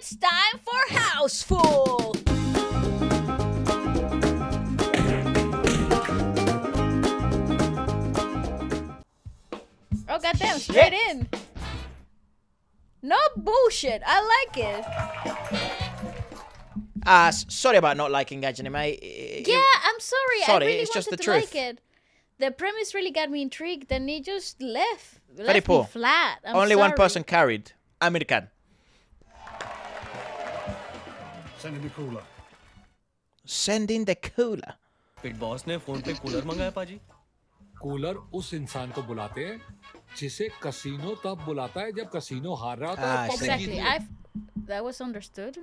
It's time for Houseful! Oh goddamn, straight in! No bullshit, I like it! Sorry about not liking Gadget Anime. Yeah, I'm sorry, I really it's just wanted the to truth. like it. The premise really got me intrigued and he just left Very poor. me flat. I'm Only one sorry. person carried. American. Send in the cooler. Send in the cooler. फिर boss ने phone पे cooler मंगाया पाजी। Cooler उस इंसान को बुलाते हैं जिसे कसीनो तब बुलाता है जब कसीनो हार रहा होता है। Exactly, that was understood.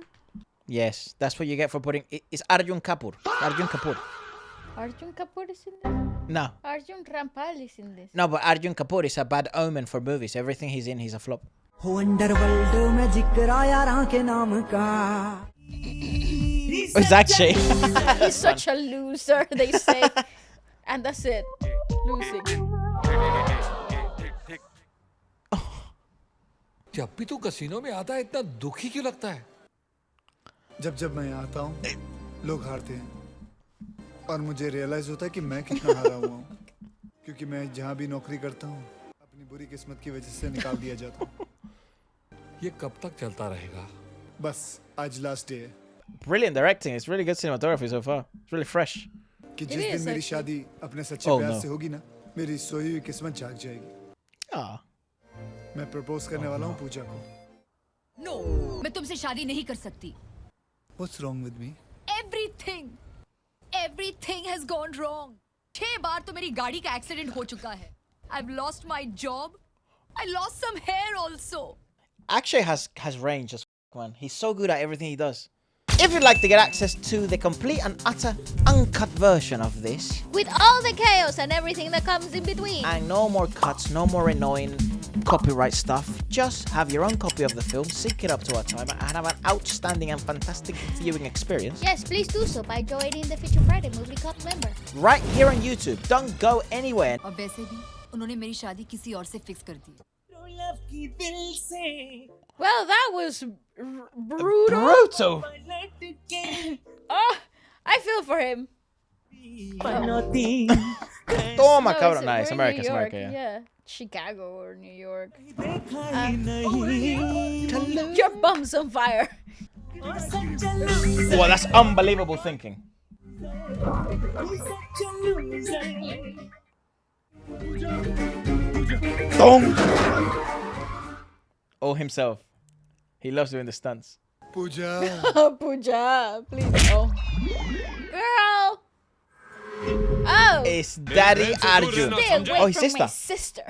Yes, that's what you get for putting... It's Arjun Kapoor. Arjun Kapoor. Arjun Kapoor is in this? No. Arjun Rampal is in this. No, but Arjun Kapoor is a bad omen for movies. Everything he's in, he's a flop. It's actually... He's such a loser, they say. And that's it. Losing. जब भी तू casino में आता है इतना दुखी क्यों लगता है? जब जब मैं आता हूँ लोग हारते हैं और मुझे रियलाइज होता है कि मैं कितना हारा हुआ हूँ क्योंकि मैं जहाँ भी नौकरी करता हूँ अपनी बुरी किस्मत की वजह से निकाल दिया जाता हूँ। ये कब तक चलता रहेगा? बस आज लास्ट डे है Brilliant directing. It's really good cinematography so far. It's really fresh. कि जिस दिन मेरी शादी अपने सच्चे Oh, प्यार no. से होगी ना मेरी सोई हुई किस्मत जाग जाएगी। Ah. मैं प्रपोज करने वाला हूँ पूजा को। नो मैं तुमसे शादी नहीं कर सकती। What's wrong with me? Everything has gone wrong. 6 बार तो मेरी गाड़ी का एक्सीडेंट हो चुका है। I've lost my job. I lost some hair also. Akshay has range as man. He's so good at everything he does. If you'd like to get access to the complete and utter uncut version of this, With all the chaos and everything that comes in between. and no more cuts, no more annoying copyright stuff, just have your own copy of the film, sync it up to our timer, and have an outstanding and fantastic viewing experience Yes, please do so by joining the Feature Friday Movie Club member. right here on YouTube. Don't go anywhere. और वैसे भी उन्होंने मेरी शादी किसी और से fix कर दी। Well, that was brutal. Brutal. Oh, I feel for him. Toma, No, cabrón. we're Nice, in America, New it's York, America, yeah. Chicago or New York. Your bum's on fire. Well, that's unbelievable thinking. Dong. Oh, himself. He loves doing the stunts. Puja Oh, Pooja, please. Oh. Girl. Oh. It's Daddy Arjun. Stay away Oh, his from my sister. sister.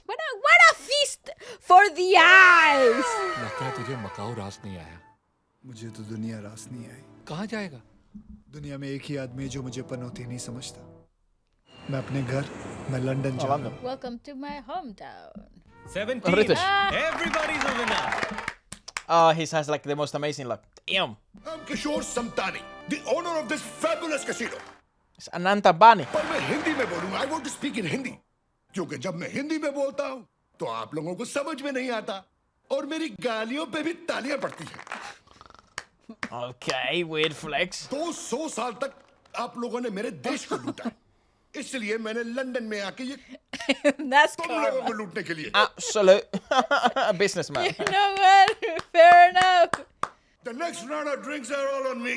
What a feast for the eyes. लगता है तुझे मकाऊ रास नहीं आया। मुझे तो दुनिया रास नहीं आई। कहाँ जाएगा? दुनिया में एक ही आदमी है जो मुझे पनौती नहीं समझता। मैं अपने घर मैं लंदन जा रहा हूँ। Welcome to my hometown. 17. British. Everybody's a winner. Oh, he has like the most amazing luck. Damn. I'm Kishore Samtani, the owner of this fabulous casino. It's Ananta Bani. पर मैं हिंदी में बोलूंगा। I want to speak in Hindi, क्योंकि जब मैं हिंदी में बोलता हूँ तो आप लोगों को समझ में नहीं आता और मेरी गालियों पे भी तालियां पड़ती हैं। Okay, weird flex. 200 साल तक आप लोगों ने मेरे देश को लूटा, इसलिए मैंने लंदन में आके ये That's तुम लोगों karma. को लूटने के लिए। Absolute businessman. You know what? Fair enough. The next round of drinks are all on me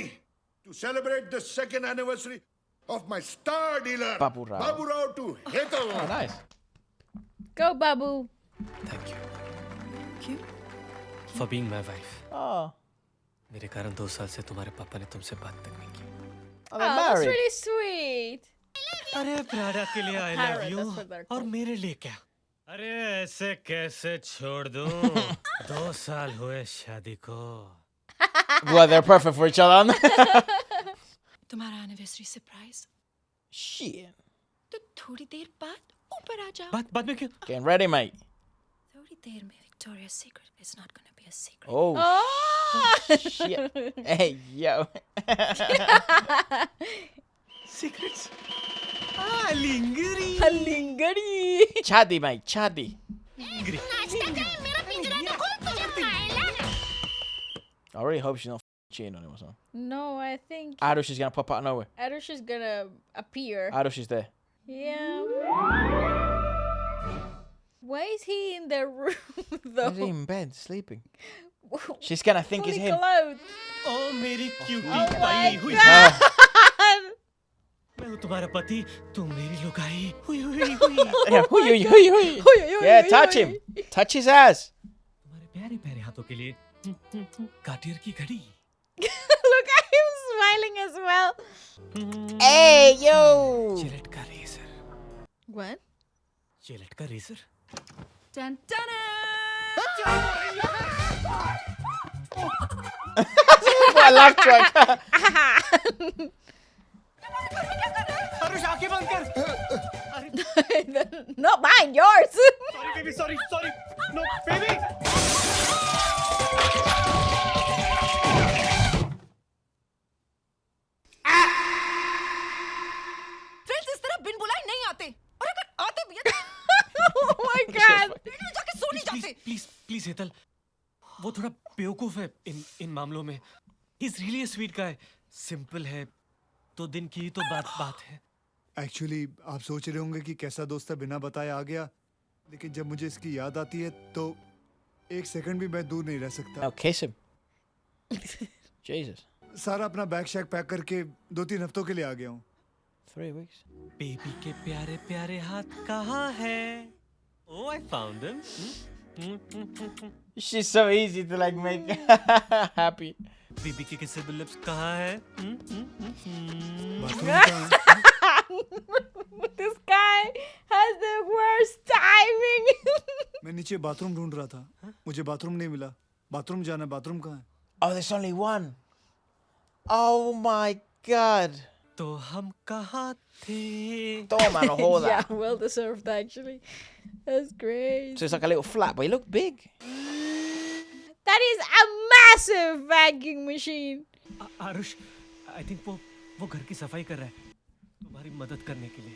to celebrate the 2nd anniversary of my star dealer, Babu Rao. Babu Rao to Hetal. Oh, nice. Go, Babu. Thank you. For being my wife. Oh, मेरे कारण 2 साल से तुम्हारे पापा ने तुमसे बात तक नहीं की। are Oh, they that's married? really sweet. अरे प्राडा के लिए I love Parrot, you that's what they're और called. मेरे लिए क्या? अरे ऐसे कैसे छोड़ दूं? 2 साल हुए शादी को। Well, they're perfect for each other. तुम्हारा एनिवर्सरी सरप्राइज Shit. तो थोड़ी देर बाद ऊपर आ जाओ। बाद में क्यों? Getting ready, mate. थोड़ी देर में Victoria's Secret is not gonna be a secret. Oh, Oh. shit. Hey, yo. Secrets? लिंगरी। Halingari. Chaddy, mate. Chaddy. I really hope she's not cheating on him or something. No, I think Arush is gonna pop out of nowhere. Arush is gonna appear. Arush is there. Yeah. Why is he in the room though? He's in bed sleeping. She's gonna think it's Fully him. clothed. ओ मेरी cutie Oh pi my हुई god! मैं हूँ तुम्हारा पति तुम मेरी लुगाई हुई हुई हुई Yeah, hui, hui, hui, hui. Yeah, touch him. Touch his ass. तुम्हारे प्यारे प्यारे हाथों के लिए काटियर की घड़ी Look at him smiling as well. Hey, yo. Gillette का रेजर What? जिलेट का razor Dun, dun, What a laugh track. Arush आंखें बंद कर Not mine, yours. Sorry baby sorry sorry no baby friends इस तरह बिन बुलाए नहीं आते और अगर आते भी हैं तो Oh my god. पेट में जाके सो नहीं जाते प्लीज प्लीज हेतल वो थोड़ा बेवकूफ है इन मामलों में he is really a sweet guy simple है 2 दिन की तो बात है एक्चुअली आप सोच रहे होंगे कि कैसा दोस्त है बिना बताए आ गया, लेकिन जब मुझे इसकी याद आती है तो 1 सेकंड भी मैं दूर नहीं रह सकता। Now kiss him. Jesus. सारा अपना बैग शैग पैक करके 2-3 हफ्तों के लिए आ गया हूँ। 3 weeks. बेबी के प्यारे प्यारे हाथ कहाँ है oh I found them She's so easy to like make happy. Baby के किसेबल लिप्स कहाँ है बाथरूम कहाँ है? This guy has the worst timing. मैं नीचे बाथरूम ढूंढ रहा था, मुझे बाथरूम नहीं मिला। बाथरूम जाना, बाथरूम कहाँ है? Oh, there's only one. Oh my god. तो हम कहाँ थे Don't man, hold Yeah, that. well deserved actually. That's great. So it's like a little flat, but he looked big. That is a massive vacuum machine. Aarush I think वो घर की सफाई कर रहा है तुम्हारी मदद करने के लिए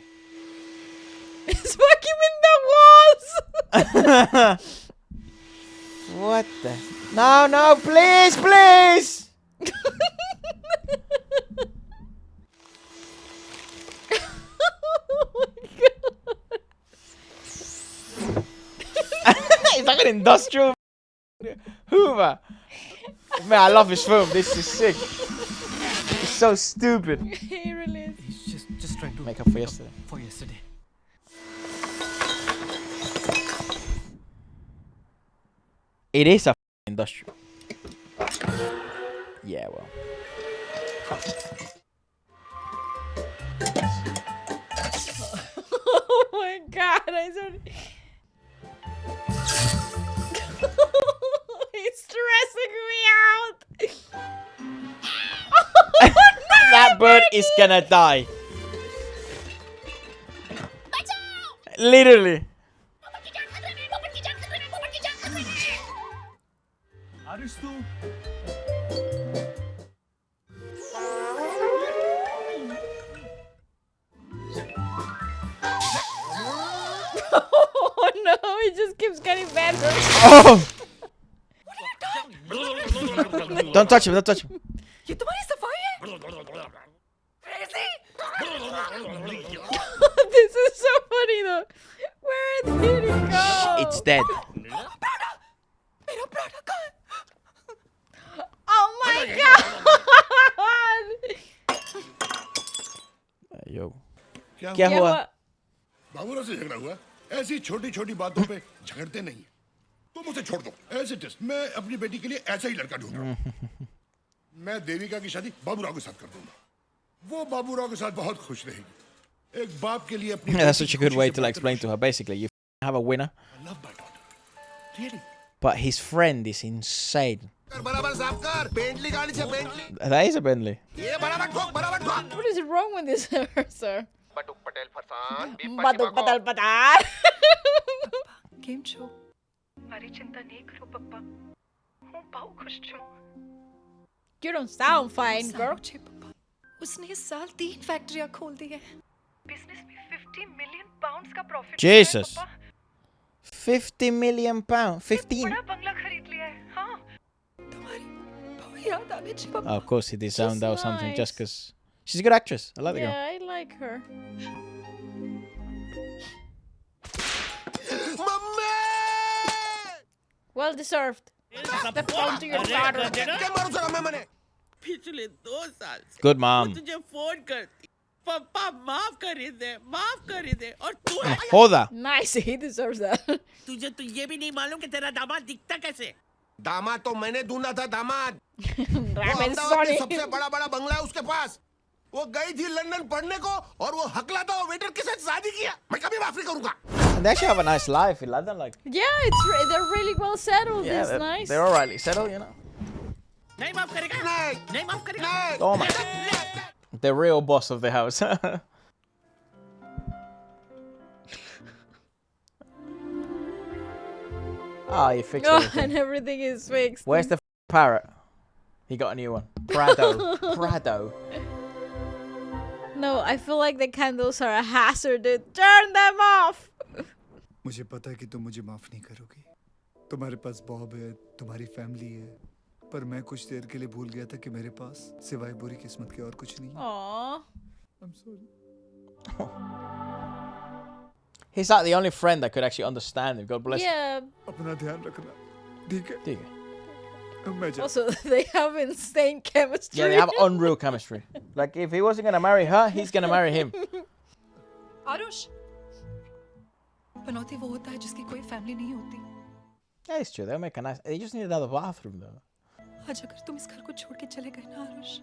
It's vacuuming the walls. What the? No, no, please, please. It's like an industrial Hoover. Man, I love this film. This is sick. It's so stupid. He really is. He's just trying to Make up for yesterday. for yesterday It is a industrial. Yeah, well. Oh my god, I sorry. He's stressing me out. That bird is gonna die. Literally. Aarush तू Oh no, he just keeps getting better. Oh! Don't touch him, don't touch him. ये तुम्हारी सफाई है Crazy! This is so funny though. Where did he go? It's dead. मेरा प्राणा कहाँ है Oh my god! Yo. क्या क्या Yeah, हुआ? what? बाबूराव से झगड़ा हुआ? ऐसी छोटी छोटी बातों पे झगड़ते नहीं। तुम उसे छोड़ दो। एज इट इज, मैं अपनी बेटी के लिए ऐसा ही लड़का ढूंढ रहा हूँ। मैं देविका की शादी बाबूराव के साथ कर दूंगा। वो बाबूराव के साथ बहुत खुश रहेगी। एक बाप के लिए अपनी That's बेटी such a की good खुशी way से to like, बढ़कर explain to her. Basically, you have a winner, I love my daughter. Really? but his friend is insane. बराबर साफ कर, बेंटली गाड़ी से Bentley. That is a Bentley. ये बराबर ठोक, बराबर ठोक। What is wrong with this, sir? Batuk Patel farsan, Baduk badal badal. Game show મારી ચિંતા નહીં કરો પપ્પા હું બહુ ખુશ છું You don't sound fine, girl. छे पापा उसने इस साल 3 फैक्ट्रियां खोल दी है बिजनेस में 50 मिलियन पाउंड्स का प्रॉफिट Jesus. 50 million pounds. 15. बड़ा बंगला खरीद लिया है हाँ तुम्हारी बहुत याद आ गई जब Oh, of course, he disowned her or something nice. just because she's a good actress. I like the girl. Yeah, I like her. Well deserved. The phone to your daughter. पिछले 2 साल से Good वो mom. तुझे phone करती पापा माफ कर दे और तू Father. Nice, he deserves that. तुझे तो ये भी नहीं मालूम कि तेरा दामाद दिखता कैसे दामाद तो मैंने ढूंढा था दामाद वो Ramen, अहमदाबाद sorry. में सबसे बड़ा बड़ा बंगला है उसके पास वो गई थी लंदन पढ़ने को और वो हकलाता हुआ वेटर के साथ शादी किया मैं कभी माफ नहीं करूंगा And they actually have a nice life in London. Like, Yeah, they're really well settled. yeah, It's nice. they're all rightly settled, you know. नहीं माफ करेगा नहीं माफ करेगा Oh my. The real boss of the house. Ah, you fixed Oh, everything. and everything is fixed. Where's the parrot? He got a new one. Prado. Prado. No, I feel like the candles are a hazard. Dude. Turn them off. मुझे पता है कि तुम मुझे माफ नहीं करोगी तुम्हारे पास बॉब है तुम्हारी फैमिली है पर मैं कुछ देर के लिए भूल गया था कि मेरे पास सिवाय बुरी किस्मत के और कुछ नहीं है Aww. I'm sorry. He's like the only friend that could actually understand him. God bless him. Yeah. अपना ध्यान रखना ठीक है There you go. मैं जा Also, they have insane chemistry. Yeah, they have unreal chemistry. Like, if he wasn't going to marry her, he's going to marry him. Aarush पनौती वो होता है जिसकी कोई फैमिली नहीं होती Yeah, it's true. They'll make a nice... They just need another bathroom, though. आज अगर तुम इस घर को छोड़ के चले गए ना आरुष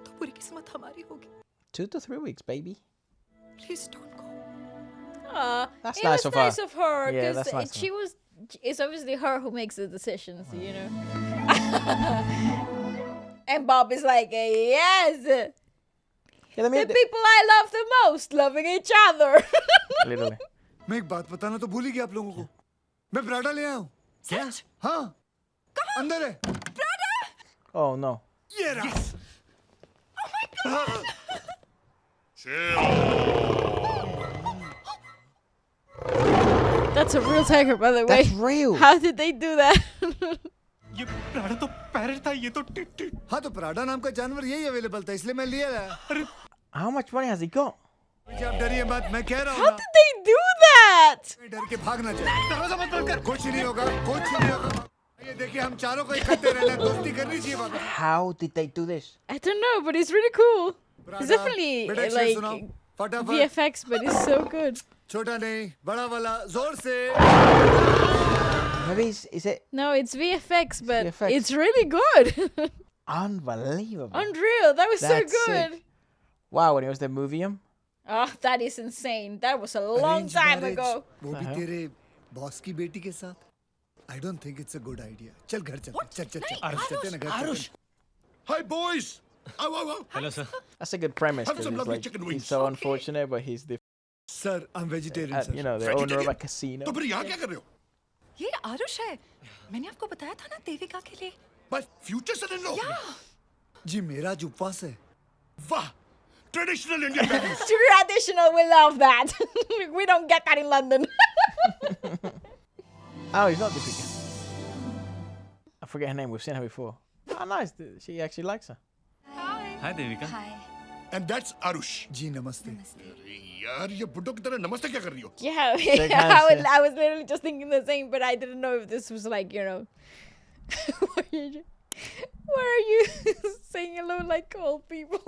तो पूरी किस्मत हमारी होगी 2 to 3 weeks, baby. Please don't go That's It nice was of her. nice of her. Yeah, 'Cause that's nice of she was. It's obviously her who makes the decisions, you know. And Bob is like, yes, Yeah, they the made people I love the most, loving each other. Literally. मैं एक बात बताना तो भूल ही गया आप लोगों को मैं पराठा ले आया हूँ क्या हाँ अंदर है Oh, no. ये रहा That's a real tiger, by the way. That's real. How did they do that? ये प्राड़ा तो पैरट था ये तो टिट हाँ तो पराठा नाम का जानवर यही अवेलेबल था इसलिए मैं लिया लाया How much money has he got? मुझे आप डरिए मत मैं कह रहा हूँ How ना did they do that? मैं डर के भागना चाहिए दरवाजा मत बंद कर कुछ नहीं होगा कुछ नहीं होगा ये देखिए हम चारों को इकट्ठे रहना दोस्ती करनी चाहिए बाबा How did they do this? I don't know, but it's really cool. It's paratha, definitely बेटा एक शेर सुनाओ, like फटाफट VFX, but it's so good. छोटा नहीं बड़ा वाला जोर से Maybe is it No, it's VFX, but VFX. it's really good. unbelievable? Unreal. That was That's so good. sick. Wow, when it was the Movium? Oh, that is insane. That was a long Arranged time marriage, ago. वो भी तेरे boss की बेटी के साथ I don't think it's a good idea. चल घर चल चल चल चल चलते ना घर आरुष Hi boys. आओ आओ आओ. Hello sir That's a good premise. Have 'cause some he's, lovely like, chicken he's wings. so unfortunate, but he's the Sir, I'm vegetarian, sir. you know the owner of a casino. तो फिर यहाँ क्या कर रहे हो? ये आरुष है मैंने आपको बताया था ना देविका के लिए बस फ्यूचर सन इन लो. जी मेरा आज उपवास है वाह. Traditional Indian values. Traditional, we love that. We don't get that in London. Oh, he's not Deepika. I forget her name. We've seen her before. Oh, nice. She actually likes her. Hi Devika And that's Arush. जी नमस्ते अरे यार ये बुड्ढों की तरह नमस्ते क्या कर रही हो? Yeah, Shake hands, yeah. I was literally just thinking the same, but I didn't know if this was like, you know, why are you saying hello like old people?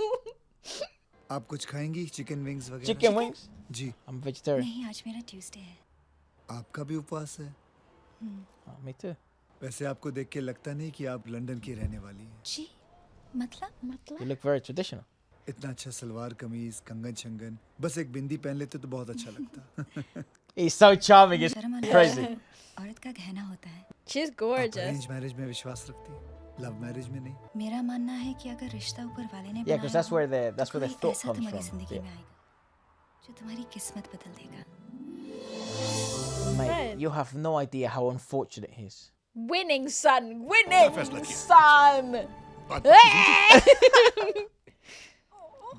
आप कुछ खाएंगी चिकन विंग्स वगैरह Chicken wings? जी I'm vegetarian. नहीं आज मेरा Tuesday है आपका भी उपवास है Oh, me too. वैसे आपको देख के लगता नहीं कि आप लंदन की रहने वाली हैं जी मतलब You look very traditional. इतना अच्छा सलवार कमीज कंगन शंगन बस एक बिंदी पहन लेते तो बहुत अच्छा लगता He's so charming. It's शर्म आना crazy. औरत का गहना होता है She's आप gorgeous. अरेंज मैरिज में विश्वास रखती लव मैरिज में नहीं मेरा मानना है कि अगर रिश्ता ऊपर वाले ने Yeah, because that's where the कोई thought ऐसा comes तुम्हारी from. जिंदगी Yeah. में आएगा जो तुम्हारी किस्मत बदल देगा Mate, Right. you have no idea how unfortunate he is. Winning, son. फैसला Winning, किया? son. बात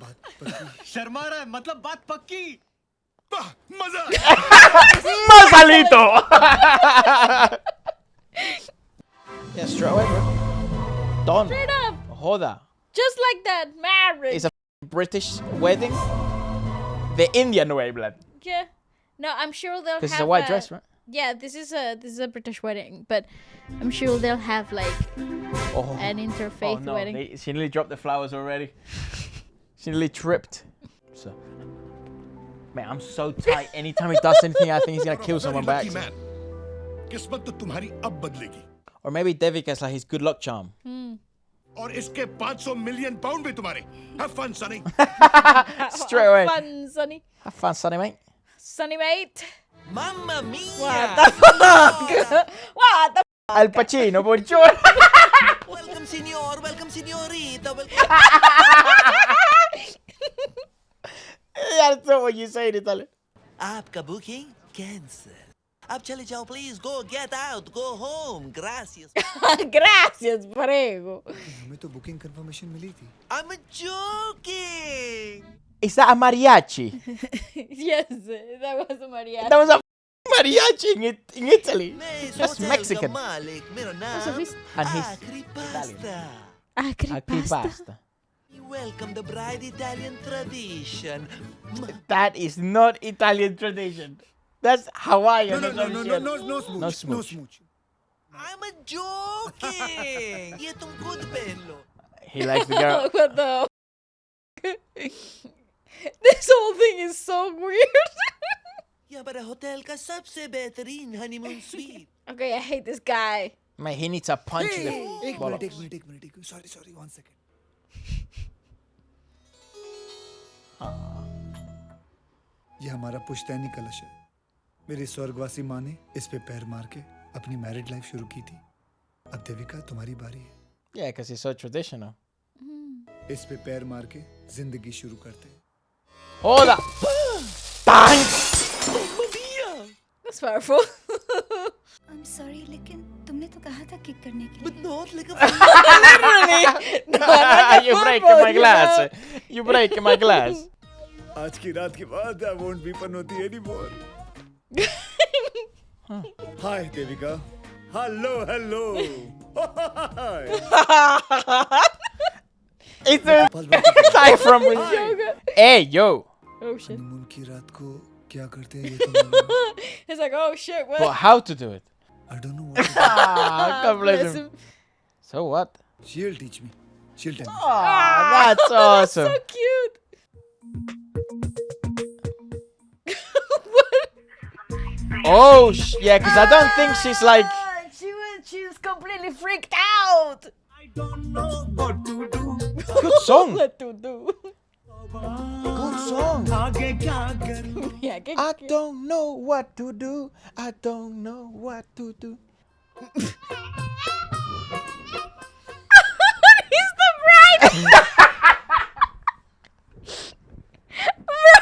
बात पक्की शर्मा रहा है मतलब बात पक्की वाह मजा. Yeah, straight away, bro. Done. Straight up. Hoda. Just like that. Marriage. It's a British wedding. The Indian way, blood. Yeah. No, I'm sure they'll have. This is a white dress, right? Yeah, this is a British wedding, but I'm sure they'll have like Oh. an interfaith Oh no, wedding. she nearly dropped the flowers already. She nearly tripped. So, man, I'm so tight. Anytime he does anything, I think he's gonna kill someone by Lucky accident. man. किस्मत तो तुम्हारी अब बदलेगी Or maybe Devika's like his good luck charm. और इसके 500 million pound भी तुम्हारे. Have fun, Sonny. Straight away. Fun, Sonny. Have fun, Sonny, mate. Sonny, mate. Mamma mia! What the fuck? What the Al Pacino, buongiorno. Welcome, signor. Welcome, signorita. Welcome. That's not what you say in Italian. आपका booking cancel. अब चले जाओ please. Go, get out. Go home. Gracias. Gracias, prego. हमें तो booking confirmation मिली थी. I'm joking. Is that a mariachi? Yes, that was a mariachi. That was a mariachi in Italy. मैं इस That's hotel Mexican. का मालिक. मेरा Also, नाम this- And he's Acri Pasta. Acripasta. Welcome the bride Italian tradition. That is not Italian tradition. That's Hawaiian. No, or no, some no, shit. no, no, no smooch. No No smooch. smooch. I'm joking. ये तुम खुद पहन लो. He likes the girl. What the? This whole thing is so weird. ये हमारा hotel का सबसे बेहतरीन honeymoon sweet. Okay, I hate this guy. Mate, he needs a punch in the एक bollocks. मिनट. Sorry, 1 second. ये हमारा पुश्तैनी कलश है. मेरी स्वर्गवासी माँ ने इस पे पैर मार के अपनी मैरिड लाइफ शुरू की थी. अब देविका तुम्हारी बारी है. Yeah, because it's so traditional. इस पे पैर मार के जिंदगी शुरू करते हैं. Hold up. Bang! That's powerful. I'm sorry, लेकिन तुमने तो कहा था किक करने के But लिए. not like a You breaking my glass. You breaking my glass. आज की रात के बाद I won't be panoti anymore. Hi, Devika. Hello. Hi. It's a guy from. Hey, yo. Oh shit. Honeymoon की रात को क्या करते हैं ये तो मालूम. He's like, oh shit, what? But how to do it? I don't know what. God bless Bless him. him. So what? She'll teach me. She'll tell me. That's awesome. So cute. Oh, yeah, because I don't think she's like. She was completely freaked out. Good song. What to do? Good song. Yeah, I don't know what to do. I don't know what to do. He's the bride. Bro,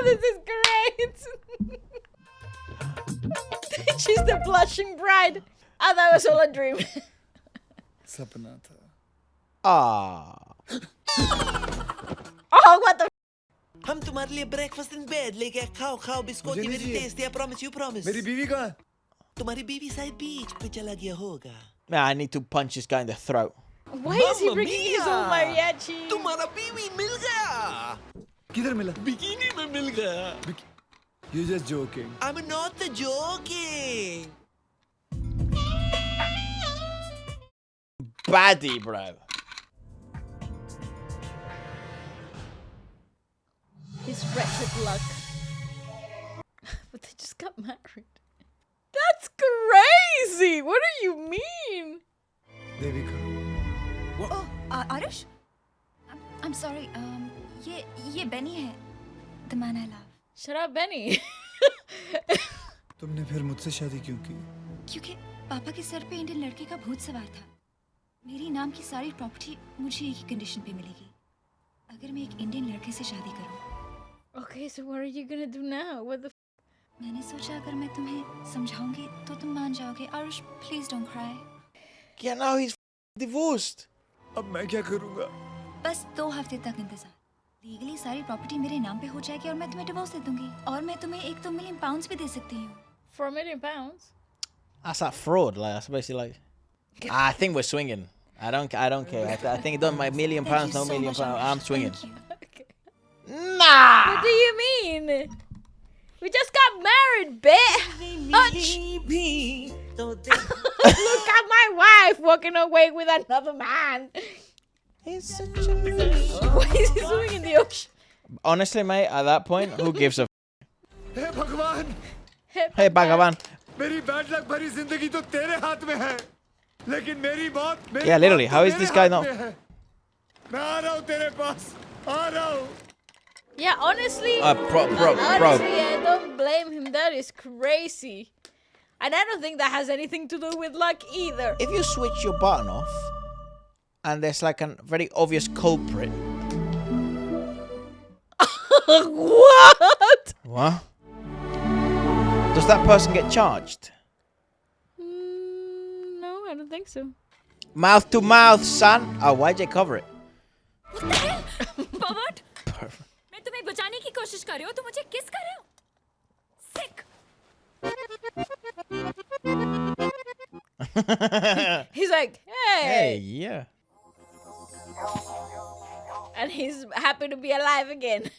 this is great. She's the blushing bride. Oh, that was all a dream. सपना था. Ah. Oh, what the? हम तुम्हारे लिए breakfast in bed लेके खाओ biscuit मुझे नहीं very चाहिए. tasty. I promise you promise. मेरी बीवी कहाँ? तुम्हारी बीवी शायद बीच पे चला गया होगा. Man, I need to punch this guy in the throat. Why is he Mamma bringing his own mia. mariachi? तुम्हारा बीवी मिल गया. किधर मिला? बिकिनी में मिल गया. You just joking. I'm not joking. Baddie, bro. His wretched luck. But they just got married. That's crazy! What do you mean? Devika. Oh, Arish? I'm sorry. ये बेनी है. The man I love. Shut up, Benny. तुमने फिर मुझसे शादी क्यों की? क्योंकि पापा के सर पे इंडियन लड़के का भूत सवार था. मेरी नाम की सारी प्रॉपर्टी मुझे एक ही कंडीशन पे मिलेगी. अगर मैं एक इंडियन लड़के से शादी करूं. Okay, so what are you gonna do now? What the? मैंने सोचा अगर मैं तुम्हें समझाऊंगी तो तुम मान जाओगे. Arish, please don't cry. Yeah, now he's divorced. अब मैं क्या करूँगा? बस 2 हफ्ते तक इंतजार. लीगली सारी प्रॉपर्टी मेरे नाम पे हो जाएगी और मैं तुम्हें डिवोर्स दे दूंगी. और मैं तुम्हें 1-2 मिलियन पाउंड्स भी दे सकती हूँ. For £1 million? That's like fraud. Like, that's basically like. I think we're swinging. I don't care. I think it don't my £1 million, Thank you no so £1 million. much, Arush. I'm swinging. Thank you. Nah. What do you mean? We just got married, bitch. Look at my wife walking away with another man. He's such a loser. What is he doing in the ocean? Honestly, mate, at that point, who gives a हे भगवान Hey, Bhagavan. मेरी bad luck भरी जिंदगी तो तेरे हाथ में है लेकिन मेरी मौत मेरी Yeah, literally, मौत how तो is मेरे this guy हाथ not- में है। मैं आ रहा हूँ तेरे पास आ रहा हूँ Yeah, honestly, Bro. honestly, I don't blame him. That is crazy. And I don't think that has anything to do with luck either. If you switch your button off, and there's like a very obvious culprit. What? What? Does that person get charged? No, I don't think so. Mouth to mouth, son. Oh, why'd you cover it? Pervert! मैं तुम्हें बचाने की कोशिश कर रही हूँ, तुम मुझे किस कर रहे हो? Sick! He's like, hey. Hey, yeah. And he's happy to be alive again.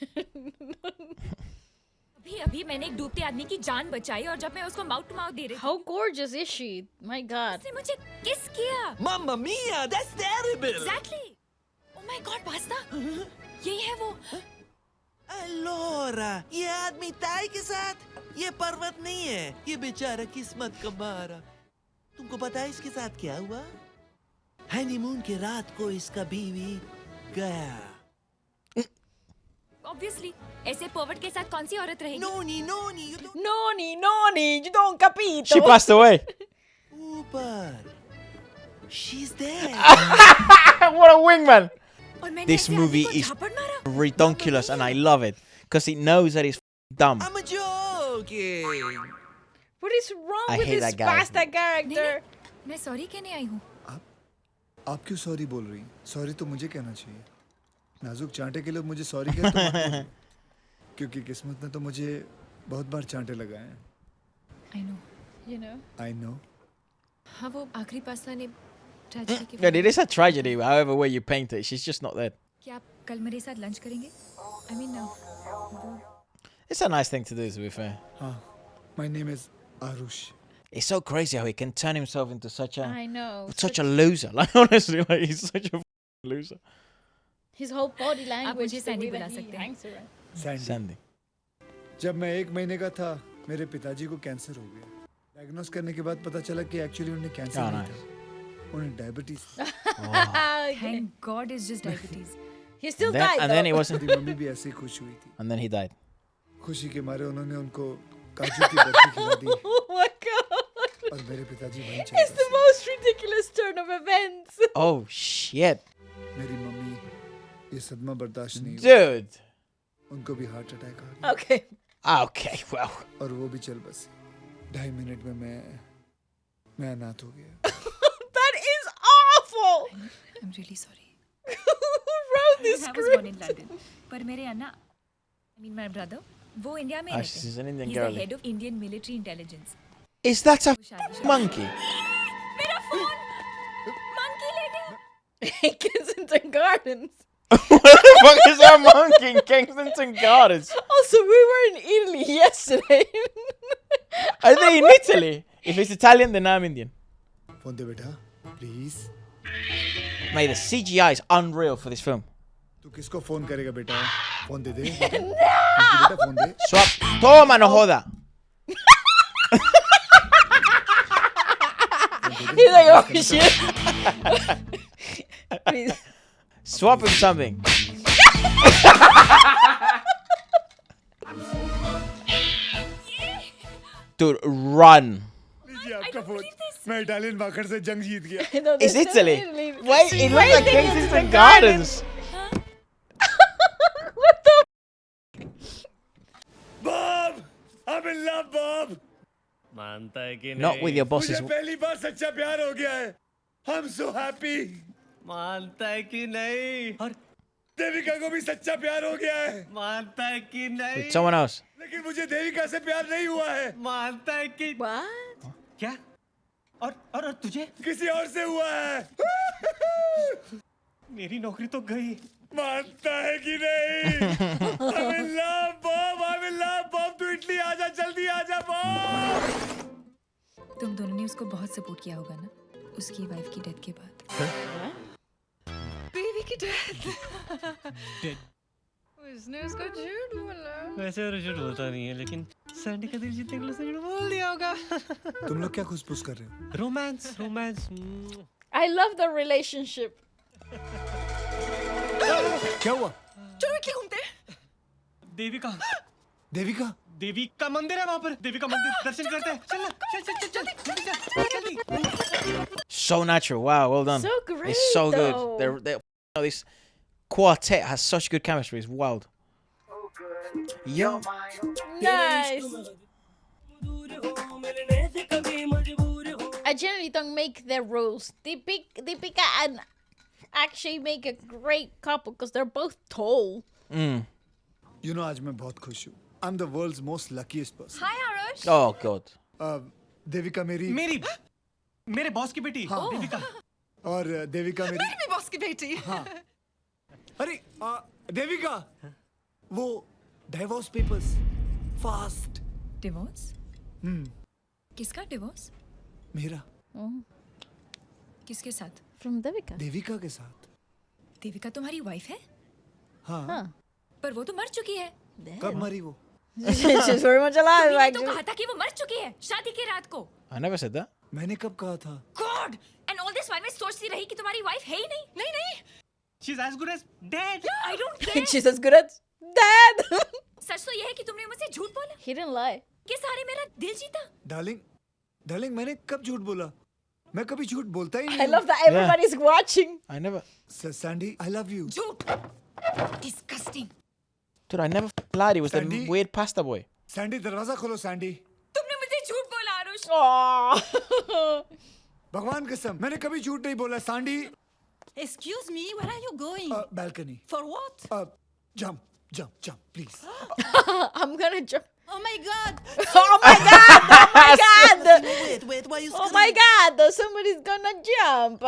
अभी मैंने एक डूबते आदमी की जान बचाई और जब मैं उसको माउथ टू माउथ दे रही थी, How gorgeous is she? My God. उसने मुझे किस किया? Mamma mia, that's terrible. Exactly. Oh my God, pasta. यही है वो. Allora, ये आदमी ताई के साथ ये पर्वत नहीं है, ये बेचारा किस्मत का मारा। तुमको पता है इसके साथ क्या हुआ? हनीमून के रात को इसका बीवी गया। Obviously, ऐसे pervert के साथ कौन सी औरत रहेगी? नोनी, you don't... Noni, you don't capito. She passed away. ऊपर, she's dead. What a wingman. और मैंने This ऐसे movie आदमी को is झापड़ मारा? redonkulous, and I love it because it knows that it's dumb. I'm joking. What is wrong I with hate this that guy. pasta character? मैं sorry कहने आई हूँ. आप क्यों सॉरी बोल रही सॉरी तो मुझे कहना चाहिए नाजुक चांटे के लोग मुझे सॉरी कहते तो मत बोलो। क्योंकि किस्मत ने तो मुझे बहुत बार चांटे लगाए हैं I know. You know. I know हाँ वो आखिरी पास्ता ने ट्रेजेडी के Yeah, it is a tragedy, however way you paint it. She's just not there. क्या आप कल मेरे साथ लंच करेंगे? I mean वो It's a nice thing to do, to be fair. हाँ my name is Aarush It's so crazy how he can turn himself into such I know. a loser. Like honestly, like he's such a loser. His whole body language. मुझे the Sandy way बुला that he सकते हैं. hangs around. Sandy Sandy. जब मैं 1 महीने का था मेरे पिताजी को कैंसर हो गया डायग्नोस करने के बाद पता चला कि एक्चुअली उन्हें कैंसर Oh, नहीं nice. था उन्हें diabetes Okay. Thank God it's just diabetes. He still Then, died and then he though. wasn't. मेरी मम्मी भी ऐसे ही खुश हुई थी And then he died. खुशी के मारे उन्होंने उनको काजू की बर्फी खिला दी Oh my God. और मेरे पिताजी वहीं चल It's the बसे most ridiculous turn of events. Oh shit, मेरी मम्मी ये सदमा बर्दाश्त नहीं हुआ dude. उनको भी हार्ट अटैक आ गया Okay. Okay, well. और वो भी चल बसे 2.5 मिनट में मैं अनाथ हो गया That is awful. I'm really sorry. Who wrote this I was born script? in London. पर मेरे अन्ना, I mean my brother, वो इंडिया में Ah, रहते she's हैं. an Indian He's girl. the head of Indian military intelligence. Is that a वो शादी monkey? मेरा phone monkey ले गया. Kensington Gardens. What the fuck is that monkey in Kensington Gardens? Also, we were in Italy yesterday. Are they in Italy? If it's Italian, then I'm Indian. Phone दे बेटा please Mate, the CGI is unreal for this film. तू किसको phone करेगा बेटा phone दे दे बेटा phone they Swap. Toma, no joda. He's like, oh shit. Please. Swap him something. Dude, run. लीजिए आपका phone मैं इटालियन माखड़ से जंग जीत गया No, It's there's no Italy. Italy. Wait, it looks like Kensington Gardens. What the? Bob I'm in love Bob मानता है कि Not with your boss's. मुझे पहली बार सच्चा प्यार हो गया है I'm so happy मानता है कि नहीं और देविका को भी सच्चा प्यार हो गया है मानता है कि नहीं With someone else. लेकिन मुझे देविका से प्यार नहीं हुआ है मानता है कि What? क्या और तुझे किसी और से हुआ है मेरी नौकरी तो गई। मानता है कि नहीं? I'm in love, Bob. I'm in love, Bob. तू इटली आजा, जल्दी आजा, Bob. तुम दोनों ने उसको बहुत सपोर्ट किया होगा ना, उसकी वाइफ की डेथ के बाद। बेबी की डेथ। उसने उसको झूठ बोला। वैसे और झूठ बोलता नहीं है, लेकिन सैंडी का दिल जीतने के लिए उसने झूठ बोल दिया होगा। तुम लोग क्या खुसफुस कर रहे हो? Romance romance. I love the relationship. क्या हुआ? चलो इटली घूमते हैं। देविका देविका? देवी का मंदिर है वहाँ पर। देवी का मंदिर दर्शन करते हैं। चल चल चल चल चल जल्दी। So natural. Wow, well done. So great, It's so though. good. This quartet has such good chemistry. It's wild. Yo. Nice. I generally don't make their rules. Deepika and actually make a great couple because they're both tall. You know, आज मैं बहुत खुश हूँ. I'm the world's most luckiest person. Hi Aarush. Oh God. Devika मेरी मेरे boss की बेटी देविका। और देविका मेरी मेरी बॉस की बेटी। हाँ. अरे देविका वो डिवोर्स पेपर्स फास्ट। डिवोर्स? किसका डिवोर्स? मेरा किसके साथ? From Devika. देविका के साथ। देविका तुम्हारी वाइफ है? हाँ. पर वो तो मर चुकी है। कब मरी वो? She's very much alive. तुमने तो Actually. कहा था कि वो मर चुकी है शादी की रात को। I never said that. मैंने कब कहा था? God and all this while मैं सोचती रही कि तुम्हारी वाइफ है ही नहीं। नहीं नहीं She's as good as dead. I don't care. She's as good as dead. सच तो ये है कि तुमने मुझसे झूठ बोला। He didn't lie. के सहारे मेरा दिल जीता। डार्लिंग मैंने कब झूठ बोला? मैं कभी झूठ बोलता ही नहीं। I love that everybody's watching. I never. Sandy I love you. झूठ। Disgusting. Dude, I never lied. He was Sandy? the weird pasta boy. Sandy दरवाजा खोलो सैंडी. तुमने मुझे झूठ बोला आरुष। Aww. भगवान कसम मैंने कभी झूठ नहीं बोला Sandy. Excuse me, where are you going? Balcony. For what? Jump, please. I'm gonna jump. Oh my God! Oh my god! Oh my god! Wait, why you Oh my god! Somebody's gonna jump.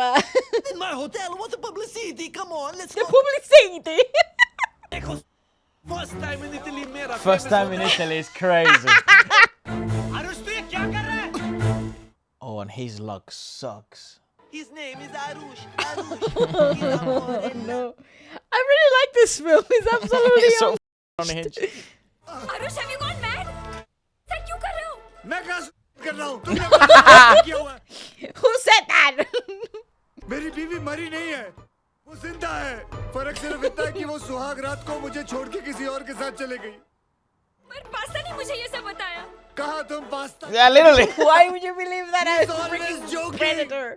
in my hotel? What the publicity? Come on, let's The go. publicity. First time in Italy, mera First famous time in hotel. Italy is crazy. Aarush तू ये क्या कर रहा है? Oh, and his luck sucks. His name is Arush. Arush. No. I really like this film. It's absolutely It's so unhinged. Aarush have you gone mad? Sir क्यों कर रहे हो? मैं क्या कर रहा हूँ? तुमने मुझे किया हुआ है? Who said that? मेरी बीवी मरी नहीं है, वो जिंदा है. फर्क सिर्फ इतना है कि वो सुहाग रात को मुझे छोड़ के किसी और के साथ चले गई. पर पास्ता ने मुझे ये सब बताया। कहा तुम pasta? Yeah, literally. Why would you believe that? He's I'm a always freaking joking. predator.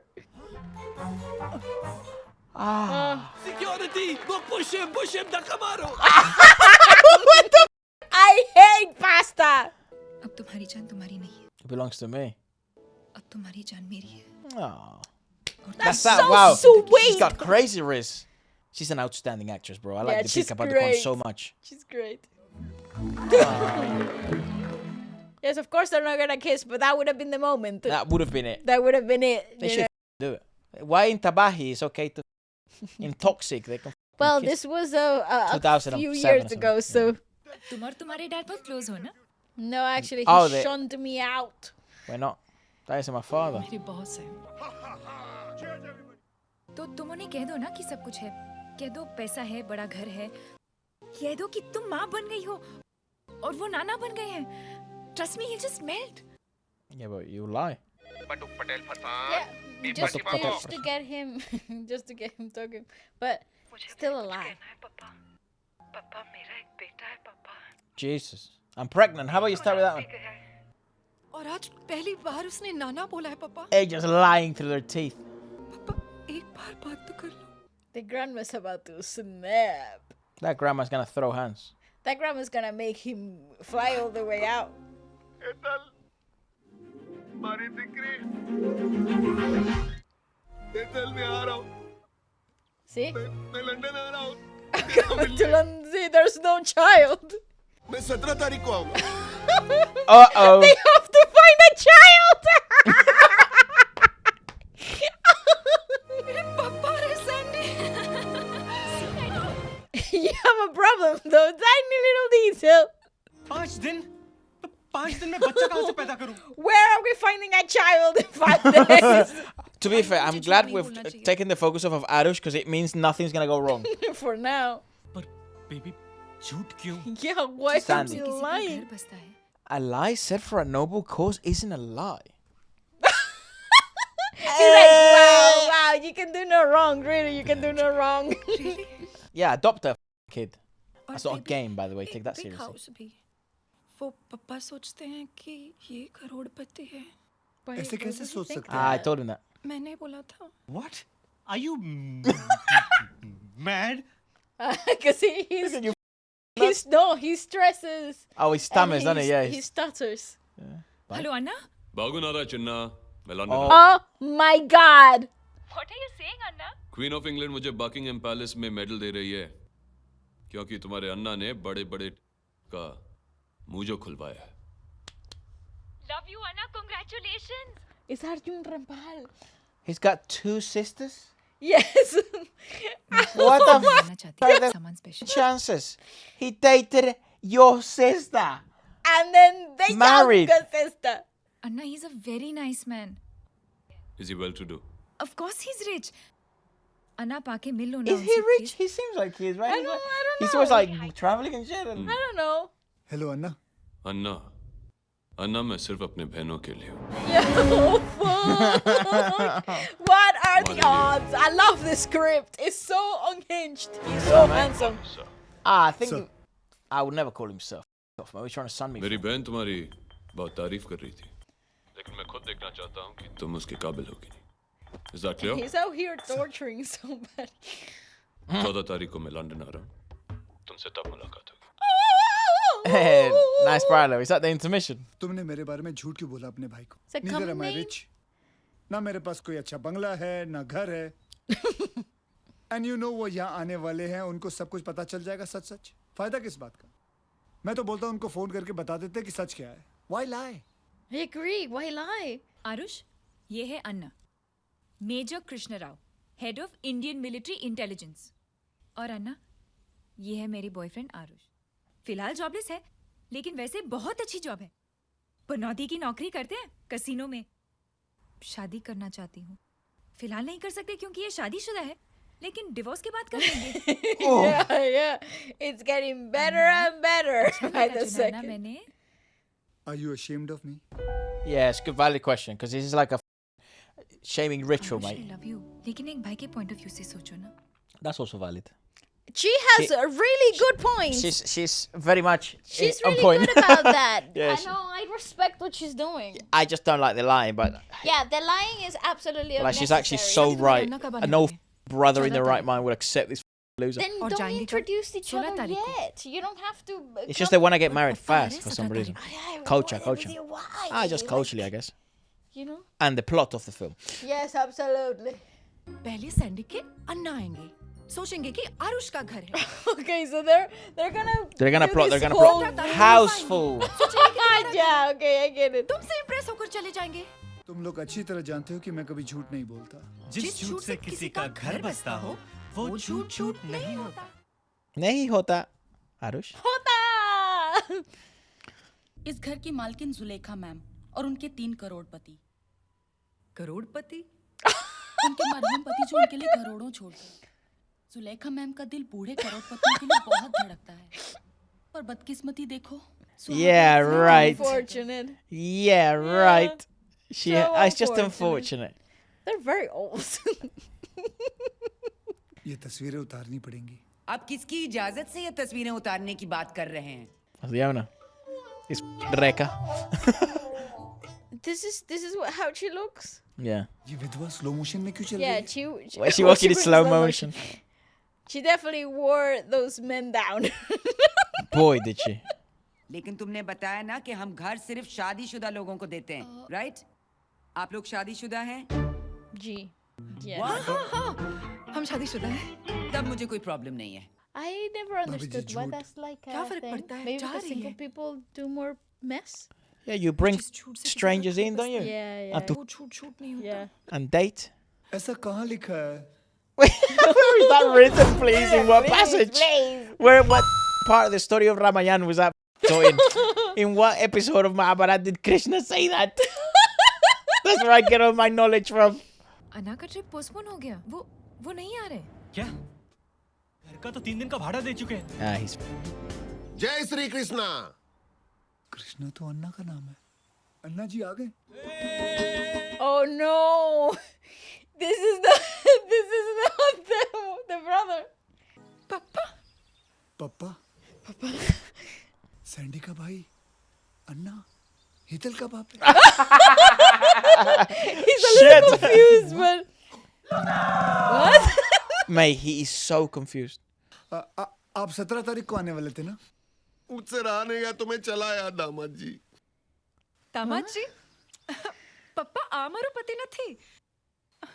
Security, go push him, धक्का मारो. I hate pasta. अब तुम्हारी जान तुम्हारी नहीं है। It belongs to me. अब तुम्हारी जान मेरी है। Oh. That's that. so Wow. sweet. She's got crazy riz. She's an outstanding actress, bro. I Yeah, like she's Deepika Padukone great. so much. She's great. Yes, of course they're not gonna kiss, but that would have been the moment. That would have been it. That would have been it. They you should know? do it. Why in Tabahi it's okay to in Toxic they can Well, kiss. this was a 2007 few or years ago, so तुम और तुम्हारे dad बहुत close हो ना? no, actually, he Oh, they- shunned me out. We're not. That is my father. मेरे boss है। तो तुम उन्हें कह दो ना कि सब कुछ है। कह दो पैसा है, बड़ा घर है। कह दो कि तुम माँ बन गई हो और वो नाना बन गए हैं। Trust me, he'll just melt. Yeah, but you lie. Yeah, just to get him, just to get him talking, but still a lie. पापा पापा मेरा एक बेटा है पापा। Jesus. I'm pregnant. How about you start with that one? और आज पहली बार उसने नाना बोला है पापा। They're just lying through their teeth. पापा एक बार बात तो कर लो। The grandma's about to snap. That grandma's gonna throw hands. That grandma's gonna make him fly all the way out. मारी दिकरी एतल में आ रहा हूँ. See? मैं लंदन आ रहा हूँ. Coming to London, see, there's no child. मैं 17 तारीख को आऊँगा. Uh-oh. They have to find a child. मेरे पापा ने you have a problem though. Tiny little detail. 5 दिन? तो 5 दिन में बच्चा कहाँ से पैदा करूँ? Where are we finding a child in 5 days? To be fair, I'm glad we've taken the focus off of Arush because it means nothing's gonna go wrong. For now. पर बेबी झूठ क्यों? Yeah, why are Sandy. you किसी का lying? घर बसता है A lie said for a noble cause isn't a lie. He's like, wow, you can do no wrong, really, you can do no wrong. Yeah, adopt a kid. और That's not a baby, game, by the way. एक Take that big seriously. house भी। वो पापा सोचते हैं कि ये करोड़पति है। ऐसे कैसे सोच सकते Ah, I हैं? told him that. मैंने बोला था। What? Are you mad? Because he stresses. Oh, he stammers, doesn't he? Yeah. He stutters. Hello Anna बागुनारा चिन्ना मैं London Oh. Oh my god. What are you saying Anna queen of England मुझे Buckingham Palace में medal दे रही है क्योंकि तुम्हारे अन्ना ने बड़े बड़े का मुंह जो खुलवाया है love you Anna congratulations Is Arjun Rampal? He's got 2 sisters? Yes. What the जानना चाहती are हूँ the सामान special chances? He dated your sister. And then they Married. younger sister. Anna he is a very nice man is he well to do of course he is rich Anna पाके मिल लो ना Is he rich? He seems like he is, right? I don't He's know. always like traveling and shit. And... I don't know. Hello Anna Anna Anna मैं सिर्फ अपने बहनों के लिए हूँ Yo, fuck. What are the odds? I love this script. It's so unhinged. He's so handsome. Ah, I think Sir. I would never call him sir. Off, man. We're trying to sun me. मेरी बहन तुम्हारी बहुत तारीफ कर रही थी लेकिन मैं खुद देखना चाहता हूँ कि तुम उसके काबिल होगी नहीं is that clear He's out here torturing somebody. 14 तारीख को मैं लंदन आ रहा हूँ तुमसे तब मुलाकात होगी Hey, nice parallel. Is that the intermission? तुमने मेरे बारे में झूठ क्यों बोला अपने भाई को? It's a Neither common am I name. rich. ना मेरे पास कोई अच्छा बंगला है ना घर है एंड यू नो वो यहाँ आने वाले हैं उनको सब कुछ पता चल जाएगा सच सच फायदा किस बात का मैं तो बोलता हूँ उनको फोन करके बता देते कि सच क्या है why lie I agree. Why lie? Aarush ये है Anna major Krishna Rao head of Indian military intelligence और अन्ना ये है मेरी बॉयफ्रेंड आरुष फिलहाल जॉबलेस है लेकिन वैसे बहुत अच्छी जॉब है पनौती की नौकरी करते हैं कसिनो में शादी करना चाहती हूँ फिलहाल नहीं कर सकते क्योंकि ये शादीशुदा है लेकिन डिवोर्स के बाद कर लेंगे Yeah, yeah. It's getting better and better by the अन्ना second. मैंने are you ashamed of me? Yeah, it's a good valid question because this is like a shaming ritual, Aarush, I mate. love you लेकिन एक भाई के point of view से सोचो ना That's also valid. She has a really good point. She's very much She's on really point. good about that. Yeah, I know. I respect what she's doing. I just don't like the lying, but Yeah, the lying is absolutely like she's actually so unnecessary. right. अन्ना कब आने No वाले हैं? brother in 14 their right तारीख। mind would accept this loser. Then और don't जाएंगे कब? introduce each 16 other तारीख को। yet. You don't have to. It's just they want to get married पप्पा आ रहे fast हैं for some 17 reason. तारीख Culture. Why? Ah, just culturally, I guess. You know. And the plot of the film. Yes, absolutely. पहले Sandy के अन्ना आएंगे सोचेंगे कि आरुष का घर है Okay, so they're gonna. They're gonna do plot. this They're gonna whole plot. thing. Houseful. Yeah. Okay, I get it. तुमसे impress होकर चले जाएंगे तुम लोग अच्छी तरह जानते हो कि मैं कभी झूठ नहीं बोलता जिस झूठ से किसी का घर बसता हो वो झूठ झूठ नहीं होता Nahi hota. Arush. Hota. इस घर की मालकिन जुलेखा मैम और उनके 3 करोड़पति करोड़पति उनके मरहूम पति जो उनके लिए करोड़ों छोड़ गए जुलेखा मैम का दिल बूढ़े करोड़पतियों के लिए बहुत धड़कता है पर बदकिस्मती देखो Yeah, right. Unfortunate. Yeah, right. She. So It's just unfortunate. unfortunate. They're very old. ये तस्वीरें उतारनी पड़ेंगी आप किसकी इजाजत से ये तस्वीरें उतारने की बात कर रहे हैं That's the owner. It's Reka. This is how she looks. Yeah. ये विधवा स्लो मोशन में क्यों चल Yeah, रही है she. Why is she walking in brings slow motion? She definitely wore those men down. Boy, did she. लेकिन तुमने बताया ना कि हम घर सिर्फ शादीशुदा लोगों को देते हैं राइट आप लोग शादीशुदा हैं G. Yeah. हम शादीशुदा हैं तब मुझे कोई प्रॉब्लम नहीं है I never understood why that's like क्या a फर्क thing. पड़ता है? Maybe जा because रही single है। people do more mess. Yeah, you bring जिस झूठ से किसी का strangers घर in, don't you? बसता Yeah, And yeah. to वो झूठ झूठ नहीं होता Yeah. and date. ऐसा कहाँ लिखा है Where is that written, please? In what passage? What part of the story of Ramayana was that in? In what episode of Mahabharata did Krishna say that? That's where I get all my knowledge from. अन्ना का trip postpone हो गया. वो नहीं आ रहे. क्या? घर का तो 3 दिन का भाड़ा दे चुके हैं. He's... जय श्री कृष्णा. कृष्णा तो अन्ना का नाम है. अन्ना जी आ गए. Oh no! This is not the brother. Papa. Sandy का भाई. अन्ना. हितल का बाप है. He's a little confused, but what? Mate, he is so confused. आप 17 तारीख को आने वाले थे ना? मुझसे रहा नहीं गया तो मैं चला आया दामाद जी. दामाद जी? पप्पा आमारू पति નથી.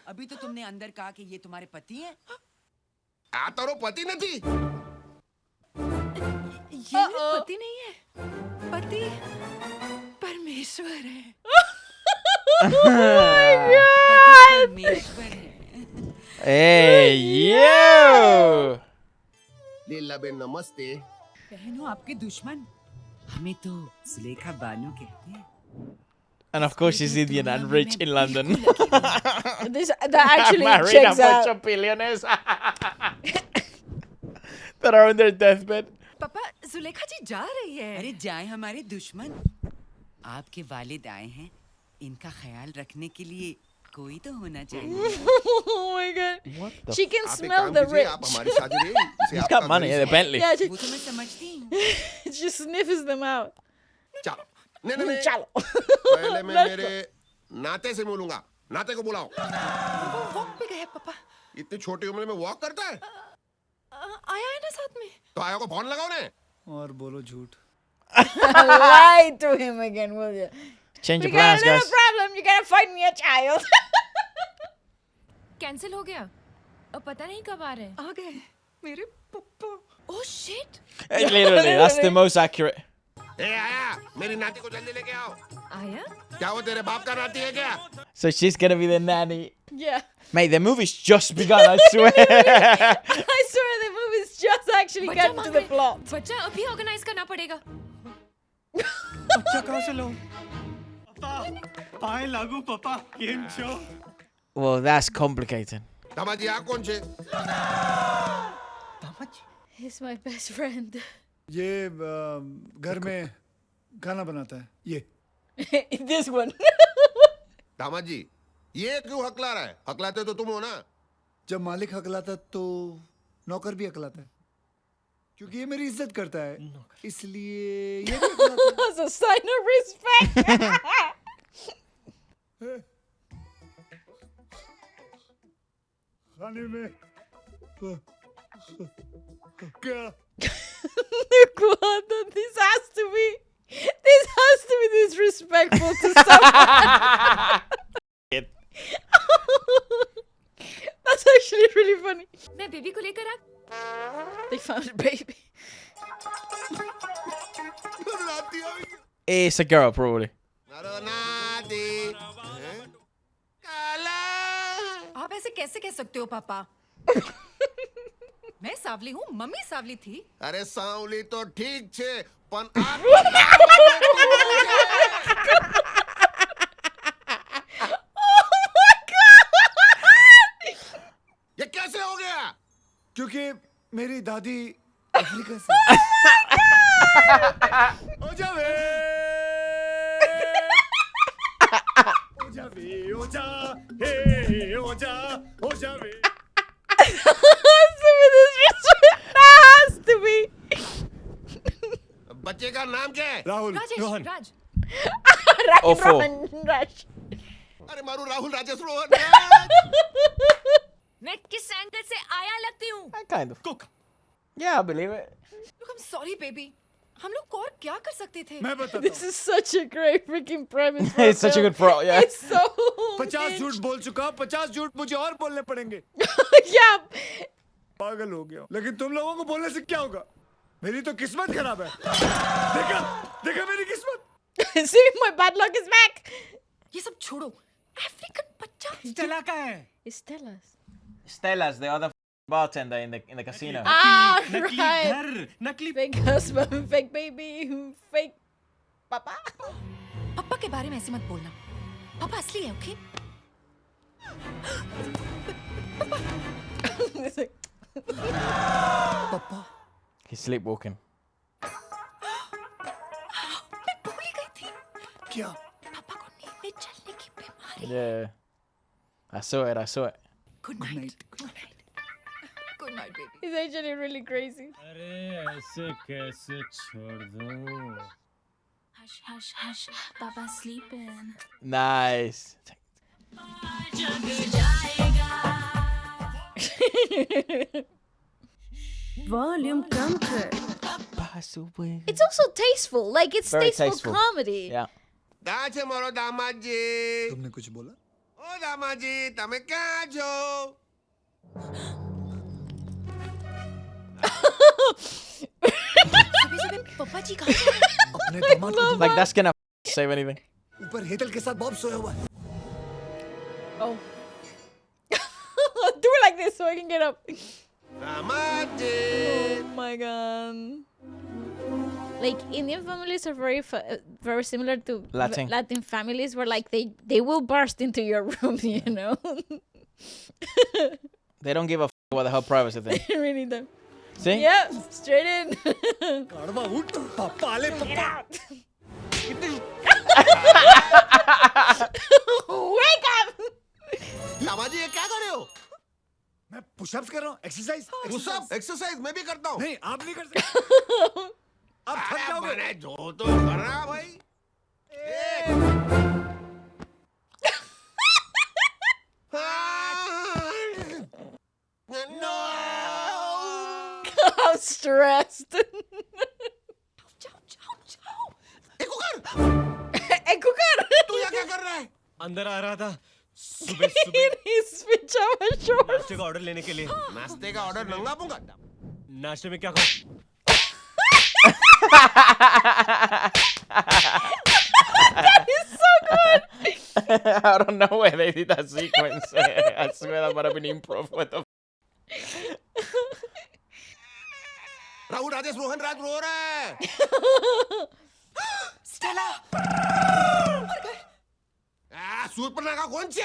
अभी तो तुमने अंदर कहा कि ये तुम्हारे पति हैं. आ तारो पति नहीं. ये पति नहीं है. पति परमेश्वर है. परमेश्वर है. Hey, you! लीला बेन नमस्ते. बहनों आपके दुश्मन हमें तो सुलेखा बानो कहते हैं. And of course she's Indian and rich in London. That actually Married checks a bunch out. of billionaires that are on their deathbed. पापा सुलेखा जी जा रही है. अरे जाए हमारे दुश्मन. आपके वालिद आए हैं. इनका ख्याल रखने के लिए कोई तो होना चाहिए. Oh my god. What the She can आप एक smell काम the कीजिए, rich. आप हमारी शादी रही. He's got money, the Bentley. Yeah, वो तो मैं समझती हूँ. she sniffs them out. चलो. नहीं. Chalo. पहले मैं मेरे नाते से मिलूंगा. नाते को बुलाओ. वो वॉक पे गए पापा. इतनी छोटी उम्र में वॉक करता है. आया है ना साथ में. तो आया को फोन लगाओ ने. और बोलो झूठ. Lie to him again, will you? Change We your plans, got a little guys. problem. You gotta find me a child. Cancel हो गया. अब पता नहीं कब आ रहे हैं. आ गए मेरे पप्पा. Oh shit. Literally, that's the most accurate. ए आया. मेरी नाती को जल्दी लेके आओ. आया. क्या वो तेरे बाप का नाती है क्या? So she's gonna be the nanny. Yeah. Mate, the movie's just begun, I swear. I swear the movie's just actually बच्चा getting to मांग the रहे. plot. बच्चा अभी ऑर्गेनाइज करना पड़ेगा. बच्चा कहाँ से लाऊं? पापा पाए लागू पापा केम छो. Well, that's complicated. दामाद जी आ कौन छे? दामाद जी. He's my best friend. ये घर में खाना बनाता है. ये. This one. दामाद जी ये क्यों हकला रहा है? हकलाते तो तुम हो ना. जब मालिक हकलाता तो नौकर भी हकलाता है. क्योंकि ये मेरी इज्जत करता है. इसलिए ये भी हकलाता है. That's a sign of respect. खाने में क्या? This has to be disrespectful to someone. That's actually really funny. मैं बेबी को लेकर आ. They found a baby. नाती आ गई. It's a girl, probably. अरे नाती. काला. आप ऐसे कैसे कह सकते हो पापा. मैं सावली हूँ. मम्मी सावली थी. अरे सांवली तो ठीक छे पण आप ये कैसे हो गया? क्योंकि मेरी दादी अफ्रीका से. ओ जावे. ओ जावे. ओ जा. हे ओ जा. ओ जावे. Has to be. बच्चे का नाम क्या है? राहुल. राजेश. रोहन. राज. Awful. Raj. अरे मारू राहुल राजेश रोहन. मैं किस एंगल से आया लगती हूँ. Kind of. Cook. Yeah, I believe it. Look, I'm sorry, baby. हम लोग और क्या कर सकते थे. मैं बताता This हूँ. is such a great freaking premise. for It's such a film. good pro, yeah. It's so. 50 झूठ बोल चुका. 50 झूठ मुझे और बोलने पड़ेंगे. Yeah. पागल हो गया. लेकिन तुम लोगों को बोलने से क्या होगा? मेरी तो किस्मत खराब है. देखा मेरी किस्मत. See, my bad luck is back. ये सब छोड़ो. अफ्रीकन बच्चा. स्टेला का है. It's Stella's. Stella's the other bartender in the casino. Ah, नकली right. घर, नकली Fake husband, fake baby, fake papa. पापा के बारे में ऐसे मत बोलना। पापा असली है, ओके? It's like, पापा He's sleepwalking. मैं भूल ही गई थी। क्या पापा को नींद में चलने की बीमारी। Yeah. I saw it. Good night. Good night. Good night, baby. he's actually really crazy. अरे ऐसे कैसे छोड़ दो? Hush, hush, hush. Papa's sleeping. Nice. Volume कम कर. Pass away. It's also tasteful. Like, it's Very tasteful, tasteful. comedy. Yeah. कहाँ છે મારો દામાજી तुमने कुछ बोला ઓ દામાજી તમે ક્યાં છો सुबह-सुबह पापा जी कहाँ जा रहे हैं? अपने दामाद को Like that's gonna save anything. ऊपर हेतल के साथ बॉब सोया हुआ है Oh. Do it like this so I can get up. Damaji Oh my god. Like, Indian families are very similar to Latin families, where like they will burst into your room, you know. They don't give a what the hell privacy thing. They really don't. See? Yeah, straight in. कड़वा उठ पापा आले पापा Wake up! Damaji ये क्या कर रहे हो मैं पुशअप्स कर रहा हूँ एक्सरसाइज पुशअप एक्सरसाइज मैं भी करता हूँ नहीं आप नहीं कर सकते आप थक अरे जाओगे मैंने जो तो करा भाई No! I'm stressed. Hey, cooker! तू यहाँ क्या कर रहा है अंदर आ रहा था सुबह सुबह In his pajama shorts. नाश्ते का ऑर्डर लेने के लिए। नाश्ते का ऑर्डर नंगा पूंगा नाश्ते में क्या खाओ? That is so good. I don't know where they did that sequence. I swear that might have been improv. What the Rahul Rajesh Rohan राज रो रहा है स्टेला सूर्पणखा का कौन से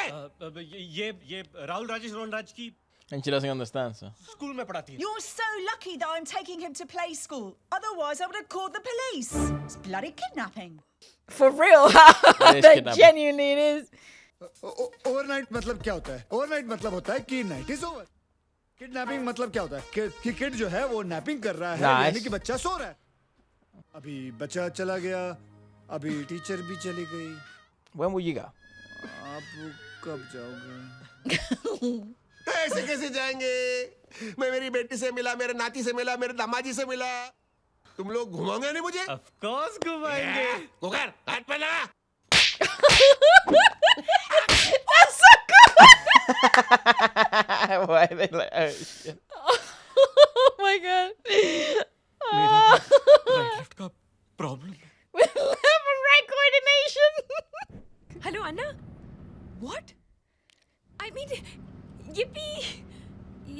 ये राहुल राजेश रोहन राज की And she doesn't understand, so. School में पढ़ाती है। You're so lucky that I'm taking him to play school. Otherwise, I would have called the police. It's bloody kidnapping. For real. That is That kidnapping. genuinely it is. Overnight मतलब क्या होता है overnight मतलब होता है कि night is over kidnapping मतलब क्या होता है कि किड जो है वो नैपिंग कर रहा है Nice. यानी कि बच्चा सो रहा है अभी बच्चा चला गया अभी टीचर भी चली गई When will you go? आप कब जाओगे ऐसे कैसे जाएंगे मैं मेरी बेटी से मिला मेरे नाती से मिला मेरे दामाजी से मिला तुम लोग घुमाओगे नहीं मुझे Of course घुमाएंगे। कुकर हाथ पे लगा That's so good. Why are they like, oh shit. Oh my god. Right left का प्रॉब्लम है। With left and right coordination. Hello Anna what I mean ये भी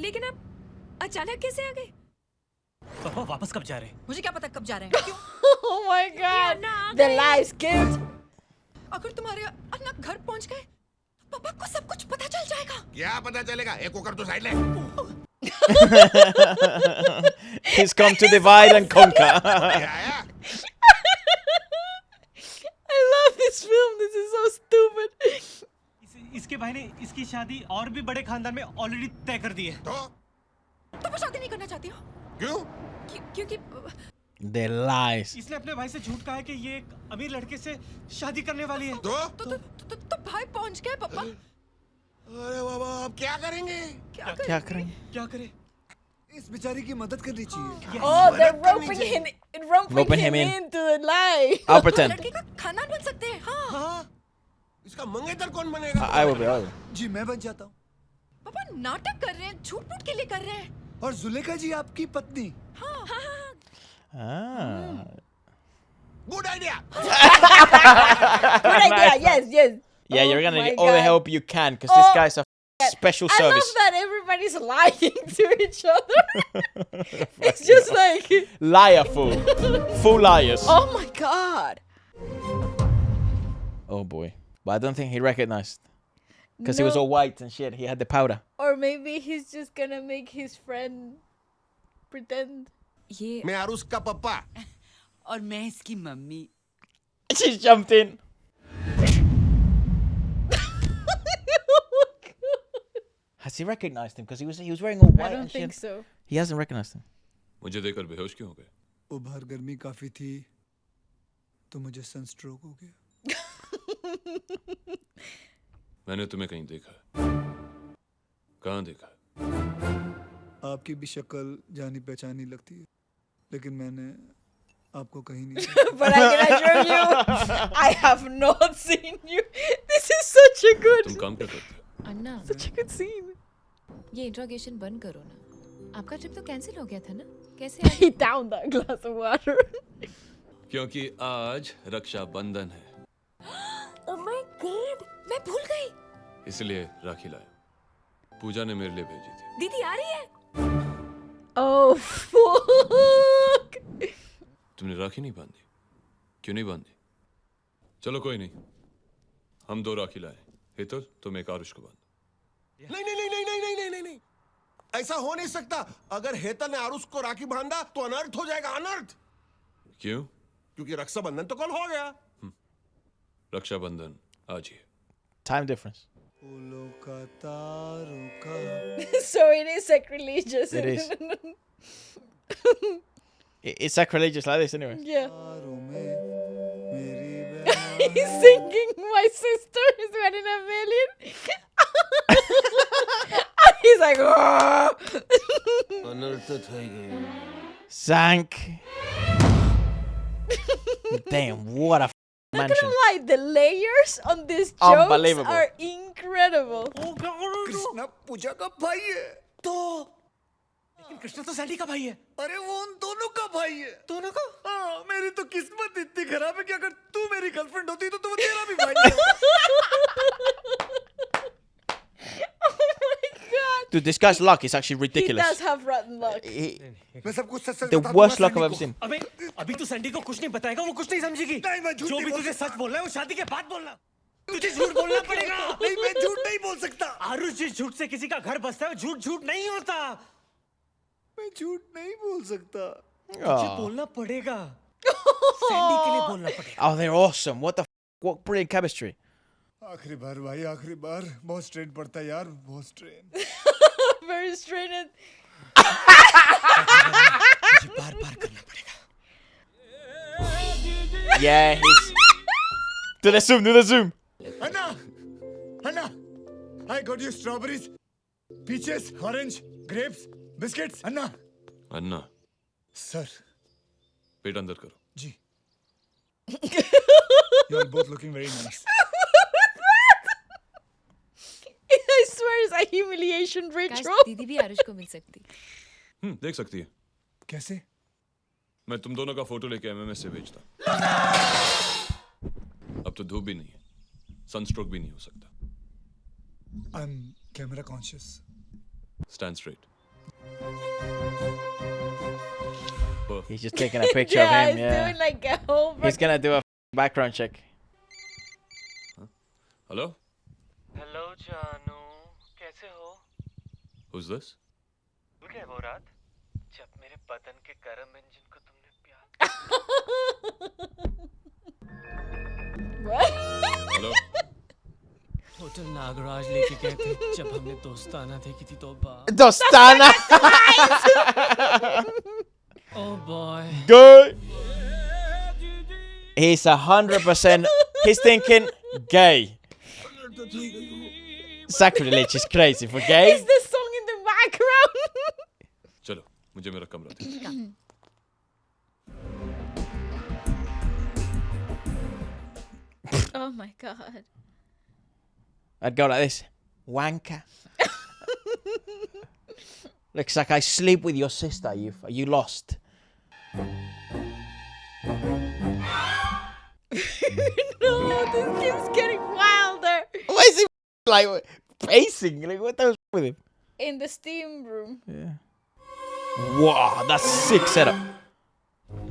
लेकिन आप अचानक कैसे आ गए पापा वापस कब जा रहे हैं? मुझे क्या पता कब जा रहे हैं क्यों Oh my god. Anna uh The गए। lies, kids. अगर तुम्हारे अन्ना घर पहुंच गए पापा को सब कुछ पता चल जाएगा क्या पता चलेगा एक कुकर तो साइड ले He's come to divide and conquer. I love this film. This is so stupid. इसके भाई ने इसकी शादी और भी बड़े खानदान में ऑलरेडी तय कर दी है। तो वो शादी नहीं करना चाहती हो क्यों क्योंकि The lies. इसने अपने भाई से झूठ कहा है कि ये एक अमीर लड़के से शादी करने वाली है। तो भाई पहुंच गए पापा अरे बाबा अब क्या करेंगे क्या करें? क्या करें? इस बेचारी की मदद करनी चाहिए Oh, they're roping him in. into the lie. I'll pretend. लड़के का खानदान बन सकते हैं हाँ इसका मंगेतर कौन बनेगा I will be. जी मैं बन जाता हूँ पापा नाटक कर रहे हैं झूठ मूठ के लिए कर रहे हैं और जुलेखा जी आपकी पत्नी हाँ हाँ हाँ Ah. Good idea Good idea. Yes, yes. Yeah, Oh you're gonna my need all the God. help you can because this guy's a special I service. love that everybody everybody's lying to each other. It's just like, Liar fool. Full liars. oh my god. Oh boy. But I don't think he recognized. Because he was No. all white and shit. He had the powder. Or maybe he's just gonna make his friend pretend. ये मैं आरुष का पप्पा और मैं इसकी mummy. She jumped in. Has he recognized him? Because he was wearing all white I don't and think shit. so. He hasn't recognized him. मुझे देखकर बेहोश क्यों हो गए? वो बाहर गर्मी काफी थी तो मुझे सनस्ट्रोक हो गया। मैंने तुम्हें कहीं देखा है। कहाँ देखा है? आपकी भी शक्ल जानी पहचानी लगती है लेकिन मैंने आपको कहीं नहीं देखा। But I can assure you, I have not seen you. This is such a good, तुम काम क्या करते हो? अन्ना such a good scene. ये इंट्रोगेशन बंद करो ना। आपका ट्रिप तो कैंसिल हो गया था ना? कैसे He downed that glass of water. क्योंकि आज रक्षाबंधन है, Oh my God! मैं भूल गई। इसलिए राखी लाया। पूजा ने मेरे लिए भेजी थी। दीदी आ रही है। Oh fuck! तुमने राखी नहीं बांधी? क्यों नहीं बांधी? चलो कोई नहीं, हम 2 राखी लाए। हेतल तुम एक आरुष को बांधो। नहीं नहीं नहीं नहीं नहीं नहीं नहीं नहीं ऐसा हो नहीं सकता। अगर हेतल ने आरुष को राखी बांधा तो अनर्थ हो जाएगा। अनर्थ क्यों? क्योंकि रक्षाबंधन तो कल हो गया। रक्षाबंधन आज ही है। Time difference. फूलों का तारों का So it is sacrilegious. It is. It's sacrilegious like this anyway. Yeah. तारों में मेरी He's singing My Sister is 1 in a Million. And he's like, oh. अनर्थ થઈ ગયો। Zank. Damn, what a Not mansion. gonna lie, the layers on these jokes Unbelievable. are incredible. Krishna पूजा का भाई है। तो लेकिन कृष्णा तो सैंडी का भाई है। अरे वो उन दोनों का भाई है। दोनों का? हाँ, मेरी तो किस्मत इतनी खराब है कि अगर तू मेरी गर्लफ्रेंड होती तो वो तेरा भी भाई है। Oh my god. Dude, this guy's luck is actually He ridiculous. does have rotten luck. मैं सब कुछ सच सच The बता worst दूंगा luck I've सैंडी ever को। seen. अबे अभी तू सैंडी को कुछ नहीं बताएगा, वो कुछ नहीं समझेगी। नहीं, मैं झूठ जो नहीं भी बोल तुझे सकता। सच बोलना है वो शादी के बाद बोलना। तुझे झूठ बोलना पड़ेगा। नहीं, मैं झूठ नहीं बोल सकता। आरुष जिस झूठ से किसी का घर बसता है, झूठ झूठ नहीं होता। मैं झूठ नहीं बोल सकता। तुझे Aw. बोलना पड़ेगा। सैंडी के लिए बोलना पड़ेगा। Oh, they're awesome. What the what brilliant chemistry. आखिरी बार भाई, आखिरी बार। बहुत स्ट्रेन पड़ता है यार, बहुत स्ट्रेन। Very straight. तुझे बार-बार करना पड़ेगा। Yeah, he's. Do the zoom, do the zoom. Anna, Anna, I got you strawberries, peaches, orange, grapes, biscuits. Anna, Anna, sir, पेट अंदर करो। जी। You are both looking very nice. I swear it's a humiliation काश ritual. दीदी भी आरुष को मिल सकती। देख सकती है। कैसे? मैं तुम दोनों का फोटो लेके एमएमएस से भेजता। अब तो धूप भी नहीं है, सनस्ट्रोक भी नहीं हो सकता। I'm camera conscious. Stand straight. He's just taking a picture Yeah, of him. he's Yeah. doing like a whole. He's gonna do a background check. Hello? Hello जानू, कैसे हो? Who's this? भूल गए वो रात जब मेरे बदन के गर्म इंजन को तुमने प्यार। What? Hello? होटल नागराज लेके गए थे जब हमने दोस्ताना देखी थी तो बात। Dostana. Oh boy. Good. He's 100%. He's thinking gay. Sacrilege is crazy for gay. Is this song in the background? चलो, मुझे मेरा कमरा दे। Oh my god. I'd go like this. Wanker. Looks like I sleep with your sister. Are you lost? No, this keeps getting wilder. Why is he like pacing? Like what the hell's with him? in the steam room. Yeah. Wow, that's sick setup.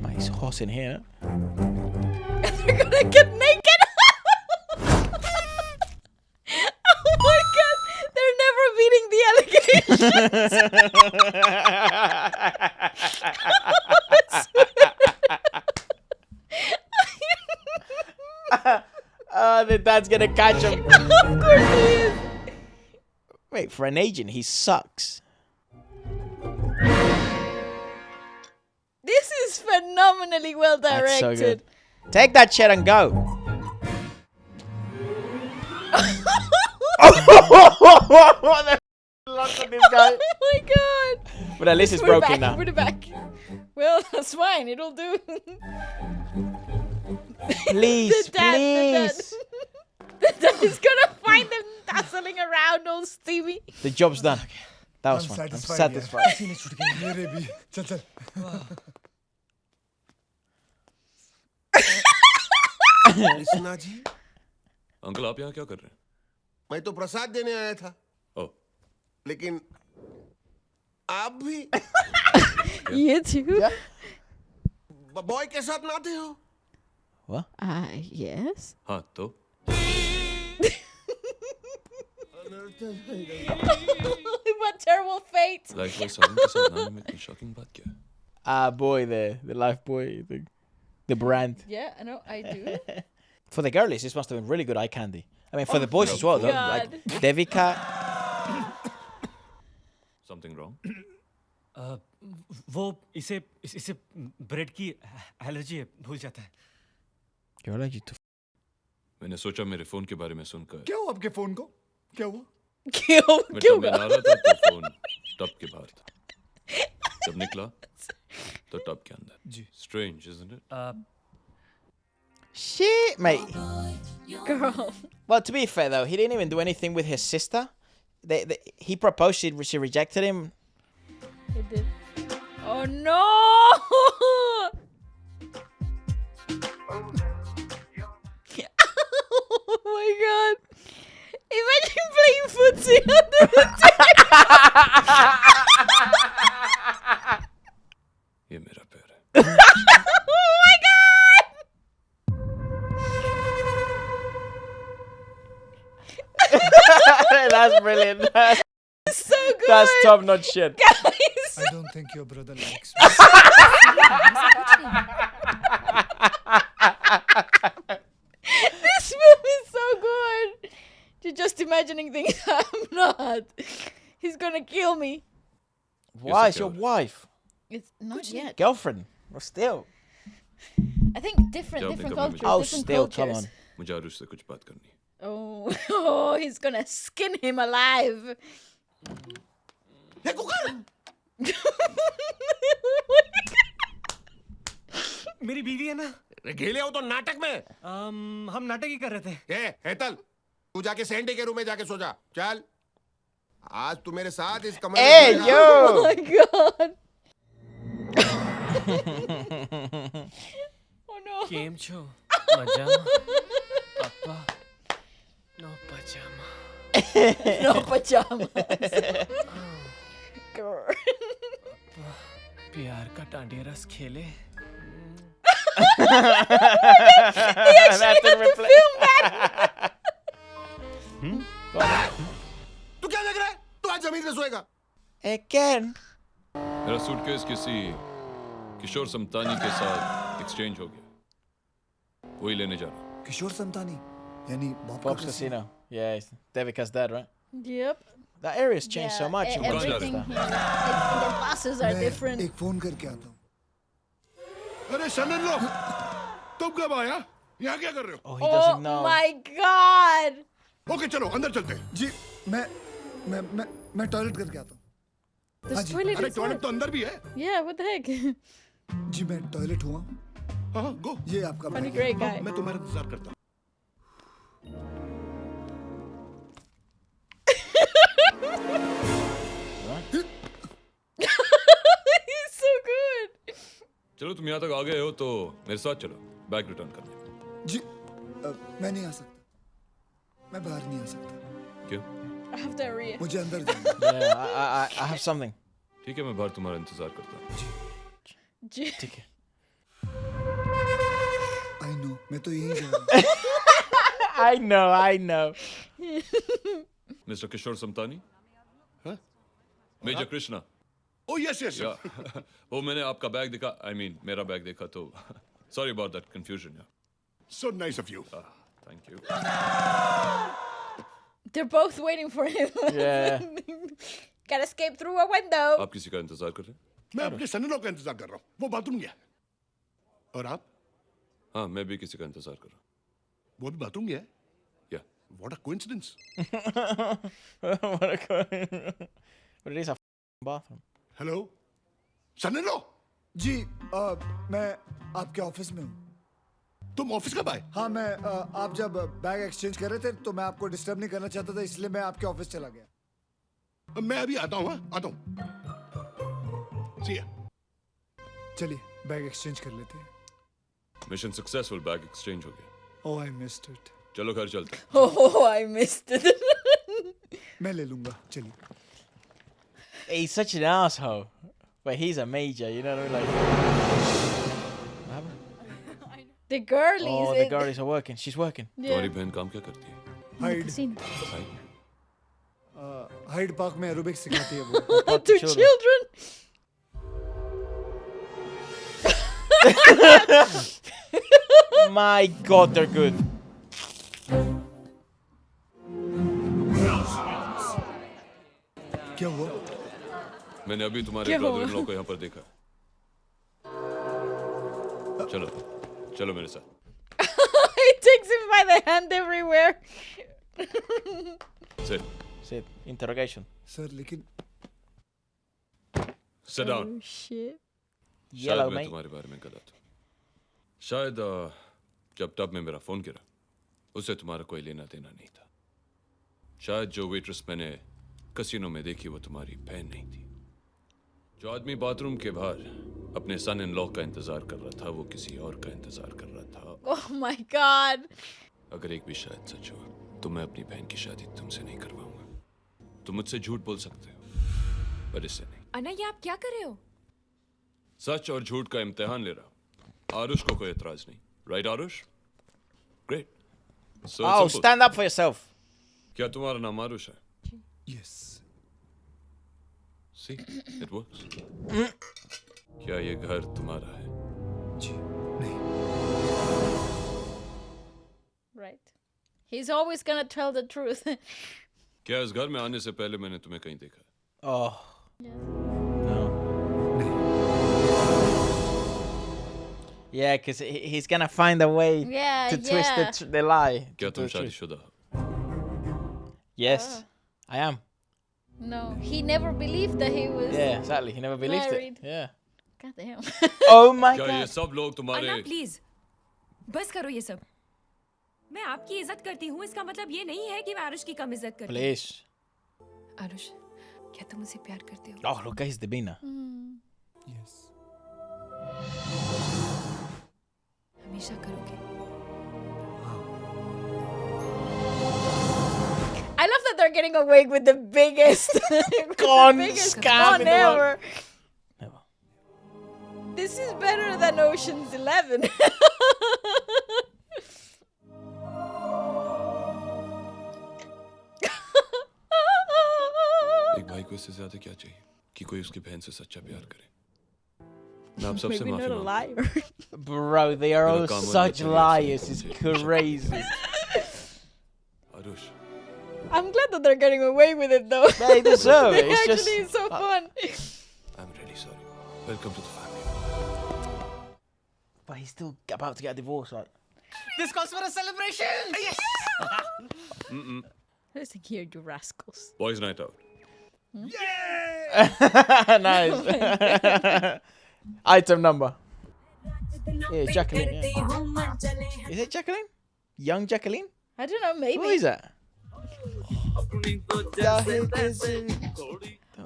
Man, it's hot in here. They're gonna get naked. Oh my god, they're never beating the Oh, the dad's gonna catch him. Of course he is. Wait, for an agent, he sucks. This is phenomenally well That's so directed. good. Take that shit and go. Look at this guy. Oh my god. But at least it's Put it broken back, now. Put it back. Well, that's fine. It'll do. Please, The dad. please. The dad is gonna find them dazzling around all steamy. The job's done. That was I'm fun. I'm satisfied, satisfied. मेरे भी चल चल Krishna ji uncle आप यहाँ क्या कर रहे हैं? मैं तो प्रसाद देने आया था ओह लेकिन आप भी You too? बॉय के साथ नाते हो What? Yes. हाँ तो What terrible fate. Lifebuoy Sawan के साथ नाने में इतनी शॉकिंग बात क्या है? Boy, the life boy thing. The brand. Yeah, I know, I do. For the girlies, this must have been really good eye candy. I mean, for the boys as well, though. Like God. Devika. Something wrong? वो इसे bread की allergy है, भूल जाता है. You're allergic to. मैंने सोचा मेरे फोन के बारे में सुनकर क्या हुआ आपके फोन को क्या हुआ मैं टब में नहा रहा था तो फोन टब के बाहर था. जब निकला तो टब के अंदर. जी. Strange, isn't it? Shit, mate. Girl. Well, to be fair, though, he didn't even do anything with his sister. He proposed, she rejected him. He did. Oh no! Oh my god. Imagine playing footsie under the ये मेरा पैर है. Oh my god! That's brilliant. That's So good! That's top-notch shit. Guys! I don't think your brother likes me. This film is so good! You're just imagining things I'm not. He's gonna kill me. Why? It's your wife. It's not yet. Girlfriend. Well, still. I think different Jab different nikam cultures. mein Oh, different still, cultures. come on. मुझे आरुष से कुछ बात करनी है. Oh, he's gonna skin him alive. ये cooker मेरी बीवी है ना. घेले हो तो नाटक में हम नाटक ही कर रहे थे. ए हेतल तू जाके सैंडी के रूम में जाके सो जा चल आज तू मेरे साथ इस कमरे Hey, में yo! Oh my god. Oh no. केम छो मजा पापा नो पजामा. No pajamas. Girl. प्यार का डांडिया रस खेले. That's in replay. तू क्या देख रहा है तू आज जमीन में सोएगा Again. मेरा सूटकेस किसी किशोर समतानी के साथ एक्सचेंज हो गया. वही लेने जा रहा हूँ. किशोर समतानी यानी Bob's Casino. Yeah, it's Devika's dad, right? Yep. That area's changed so much. in Everything Manchester. here. Like, the buses are मैं different. एक फोन करके आता हूँ अरे सनन लो तुम कब आया यहाँ क्या कर रहे हो Oh, he doesn't know. My god. Okay चलो अंदर चलते हैं जी मैं टॉयलेट करके आता हूँ The हाँ जी। toilet अरे is टॉयलेट what? तो अंदर भी है Yeah, what the heck? जी मैं टॉयलेट हुआ हाँ गो ये आपका Funny बैग है। great guy. मैं तुम्हारा इंतजार करता हूँ He's so good. चलो तुम यहाँ तक आ गए हो तो मेरे साथ चलो. बैग रिटर्न करने. जी मैं नहीं आ सकता मैं बाहर नहीं आ सकता क्यों? I have diarrhea. मुझे अंदर जाना है। Yeah, I have something. ठीक है मैं बाहर तुम्हारा इंतजार करता हूँ ठीक है I know, मैं तो यहीं जा रहा हूँ। I know. Mister Kishore Samtani हाँ? Major Krishna Oh yes, yes. या वो मैंने आपका बैग देखा मेरा बैग देखा तो सॉरी अबाउट दैट कंफ्यूजन या So nice of you. Thank you They're both waiting for him. Yeah. Can escape through a window. आप किसी का इंतजार कर रहे हैं मैं अपने सन-इन-लॉ का इंतजार कर रहा हूँ। वो बाथरूम गया। और आप? हाँ मैं भी किसी का इंतजार कर रहा हूँ वो भी बाथरूम गया है? या What a coincidence. But it is a bathroom. Hello. सन-इन-लॉ? जी, मैं आपके ऑफिस में हूँ। तुम ऑफिस कब आए? हाँ, मैं आप जब बैग एक्सचेंज कर रहे थे तो मैं आपको डिस्टर्ब नहीं करना चाहता था, इसलिए मैं आपके ऑफिस चला गया। मैं अभी आता हूँ, आता हूँ। See ya. चलिए, बैग एक्सचेंज कर लेते हैं। मिशन सक्सेसफुल बैग एक्सचेंज हो गया Oh, I missed it. चलो घर चलते हैं Oh, I missed it. मैं ले लूँगा, चलिए। He's such an asshole. But he's a major, you know what I mean? Like, The girlies. oh, the girlies are working. She's working. तुम्हारी बहन काम क्या करती है हाइड हाइड? हाइड पार्क में एरोबिक्स सिखाती है वो। To children. My God, they're good. क्या हुआ? मैंने अभी तुम्हारे क्या हुआ? ब्रदर इन लॉ को यहाँ पर देखा चलो चलो मेरे साथ He takes him by the hand everywhere. Sit. Interrogation. Sir, लेकिन Sit down. Oh shit. शायद Yellow, मैं mate. तुम्हारे बारे में गलत हूँ शायद जब टब में मेरा फोन गिरा उससे तुम्हारा कोई लेना देना नहीं था शायद जो वेट्रेस मैंने कसिनो में देखी वो तुम्हारी बहन नहीं थी जो आदमी बाथरूम के बाहर अपने सन इन लॉ का इंतजार कर रहा था वो किसी और का इंतजार कर रहा था Oh my God. अगर एक भी शायद सच हो तो मैं अपनी बहन की शादी तुमसे नहीं करवाऊंगा तुम मुझसे झूठ बोल सकते हो पर इससे नहीं अन्ना ये आप क्या कर रहे हो सच और झूठ का इम्तिहान ले रहा हूं आरुष को कोई एतराज नहीं right Aarush great Oh, stand up for yourself. क्या तुम्हारा नाम आरुष है Yes. सी इट वर्क्स क्या ये घर तुम्हारा है जी, नहीं। Right. He's always gonna tell the truth. क्या इस घर में आने से पहले मैंने तुम्हें कहीं देखा Oh. No. Yeah, because he's gonna find a way Yeah, to twist yeah. the lie. क्या to तुम the truth. शादीशुदा हो Yes, I am. No, he never believed that he was. Yeah, exactly. He never believed married. it. Yeah. God damn. Oh my क्या ये God. सब लोग तुम्हारे अन्ना please बस करो ये सब मैं आपकी इज्जत करती हूँ इसका मतलब ये नहीं है कि मैं आरुष की कम इज्जत करती हूँ Please. आरुष क्या तुम मुझे प्यार करते हो Oh, look, he's the Bina. Yes. हमेशा करोगे I love that they're getting away with the biggest Con biggest scam con in the world. ever. This is better than Ocean's 11. एक भाई को इससे ज्यादा क्या चाहिए कि कोई उसकी बहन से सच्चा प्यार करे मैं आप सबसे Maybe माफी not a मांगता हूं। liar. Bro, they are all मेरा काम such होना चाहिए liars. ऐसे It's मुझे crazy. Aarush I'm glad that they're getting away with it though. They deserve it. It's Actually, just. it's so fun. I'm really sorry welcome to the family But he's still about to get a divorce, like. This calls for a celebration. Mm-mm. Listen here, you rascals. boys night out Nice. Item number. Yeah, Jacqueline. Yeah. Is it Jacqueline? Young Jacqueline? I don't know, maybe. Who is that?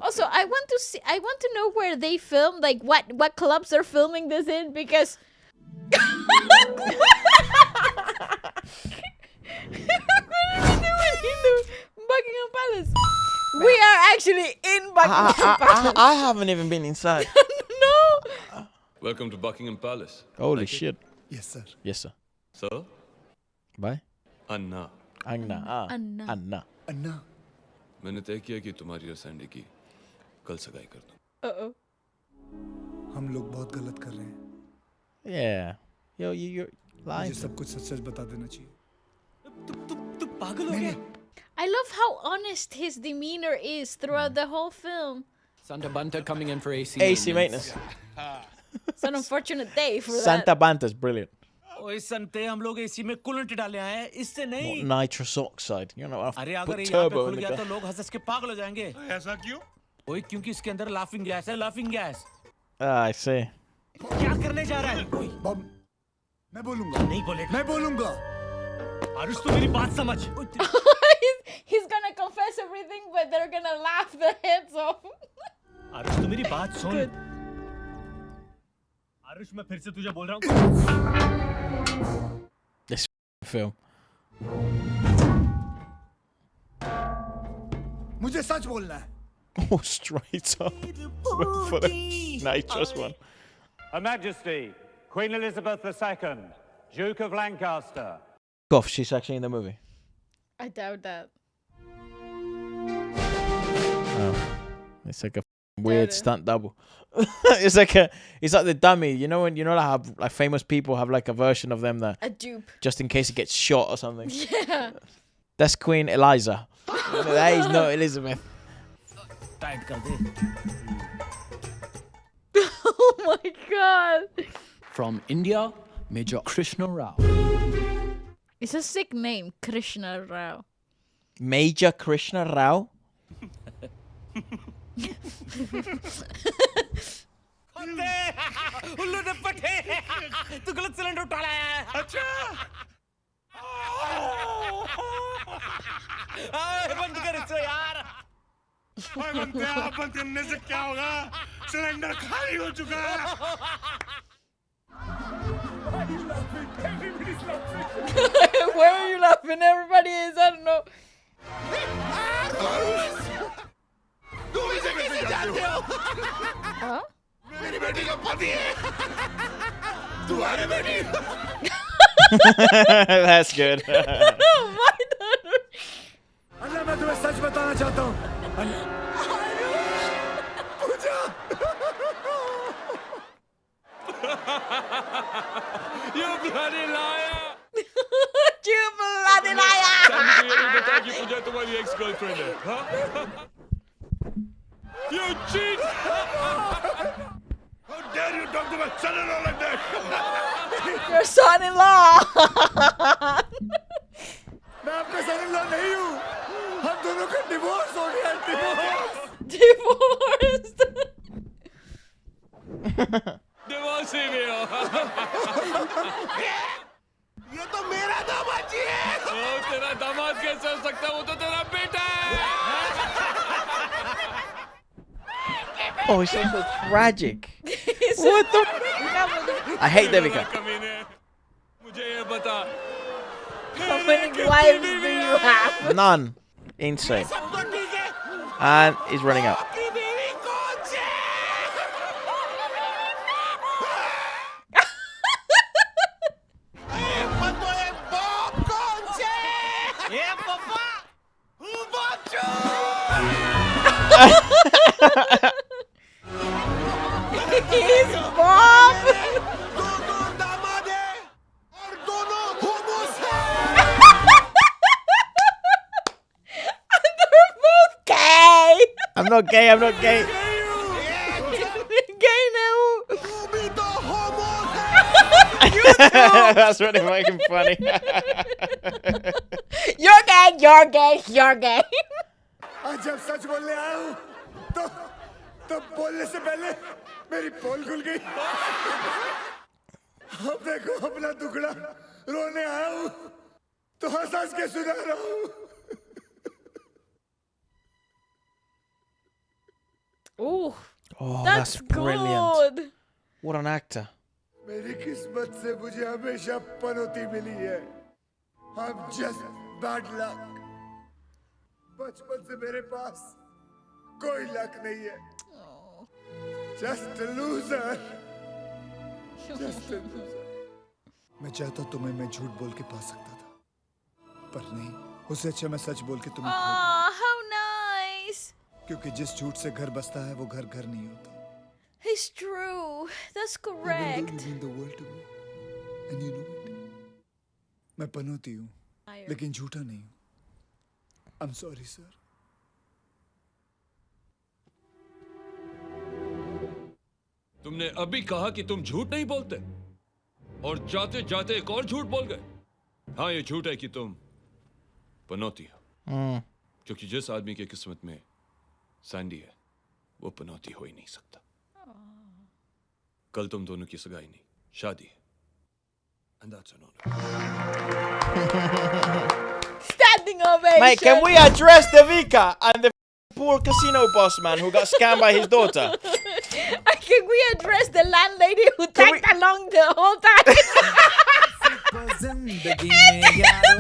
Also, I want to see. I want to know where they filmed. Like, what clubs they're filming this in? Because. What are we doing in the Buckingham Palace. We are actually in Buckingham Palace. I haven't even been inside. No. Welcome to Buckingham Palace. Holy Like it? shit. Yes, sir. Yes, sir. So, Bye. Anna, Anna. Anna. Anna. अन्ना मैंने तय किया कि तुम्हारी और Sandy की कल सगाई कर दूं। Uh-oh. हम लोग बहुत गलत कर रहे हैं Yeah. You're lying. मुझे सब कुछ सच सच बता देना चाहिए तू पागल हो गया? I love how honest his demeanor is throughout the whole film. Santa Banta coming in for AC AC maintenance. It's an unfortunate day for Santa Banta's brilliant. ओए संते हम लोग एसी में कूलेंट डाले आए हैं इससे नहीं Nitrous oxide. You know, अरे I'll अगर put ये यहाँ पे turbo खुल in the गया तो car. लोग हंस हंस के पागल हो जाएंगे ऐसा क्यों? ओए क्योंकि इसके अंदर लाफिंग गैस है laughing gas Ah, I see. क्या करने जा रहा है ओए बम मैं बोलूंगा नहीं बोलेगा मैं बोलूंगा आरुष तू मेरी बात समझ He's gonna confess everything, but they're gonna laugh their heads off. Aarush तू मेरी बात सुन आरुष मैं फिर से तुझे बोल रहा हूँ This film. मुझे सच बोलना है Oh, straight up. Went for the nitrous one. Her Majesty, Queen Elizabeth II, Duke of Lancaster. Gosh, she's actually in the movie. I doubt that. Oh. It's like a weird stunt double. It's like the dummy. You know when how like famous people have like a version of them that A dupe. just in case it gets shot or something. Yeah. That's Queen Eliza. That is not Elizabeth. Tight कर दे Oh my god. From India, Major Krishna Rao. It's a sick name, Krishna Rao. Major Krishna Rao. उल्लू ने पटे तू गलत cylinder उठा लाया है अच्छा बंद कर इसे यार बंद करने से क्या होगा सिलेंडर खाली हो चुका है Where are you laughing? Everybody is, I don't know. तुम इसे कैसे जानते हो Huh? मेरी बेटी का पति है तुम्हारी बेटी That's good. अन्ना मैं तुम्हें सच बताना चाहता हूँ You bloody liar! You bloody liar! मुझे ये नहीं बता कि पूजा तुम्हारी एक्स गर्लफ्रेंड है हाँ? You cheat! How dare you talk to my son-in-law like that? Your son-in-law! मैं आपका son-in-law नहीं हूँ हम दोनों का डिवोर्स हो गया Divorced! डिवोर्स ही भी हो ये तो मेरा दामाद जी है ओ, तेरा दामाद कैसे हो सकता है वो तो तेरा बेटा है Oh, it's so tragic. What the? I hate Devika. कमीने मुझे ये बता How many wives do you have? None. Insane. And he's running out. He's Bob! They're both gay! I'm not gay. I'm not gay. Gay now! That's really fucking funny. You're gay, you're gay, you're gay. आज जब सच बोलने आया हूँ तो बोलने से पहले मेरी पोल खुल गई अब देखो अपना टुकड़ा रोने आया हूँ तो हंस हंस के सुना रहा हूँ Ooh, Oh, that's brilliant. good. What an actor. मेरी किस्मत से मुझे हमेशा पनौती मिली है I'm just bad luck बचपन से मेरे पास कोई लक नहीं है. Just a loser. Just a loser. मैं चाहता तुम्हें मैं झूठ बोल के पा सकता था, पर नहीं. उससे अच्छा मैं सच बोल के तुम्हें खो दूं. Oh, how nice. क्योंकि जिस झूठ से घर बसता है वो घर घर नहीं होता. It's true. That's Even though correct. you mean the world to me, and you know it. मैं पनौती हूँ, लेकिन झूठा नहीं हूँ. I'm sorry, sir. तुमने अभी कहा कि तुम झूठ नहीं बोलते और जाते जाते एक और झूठ बोल गए. हाँ, ये झूठ है कि तुम पनौती हो. क्योंकि जिस आदमी की किस्मत में सैंडी है वो पनौती हो ही नहीं सकता. कल तुम दोनों की सगाई नहीं, शादी है. And that's an honor. Standing ovation. Mate, can we address Devika and the poor casino boss man who got scammed by his daughter? Can we address the landlady who tagged along the whole time?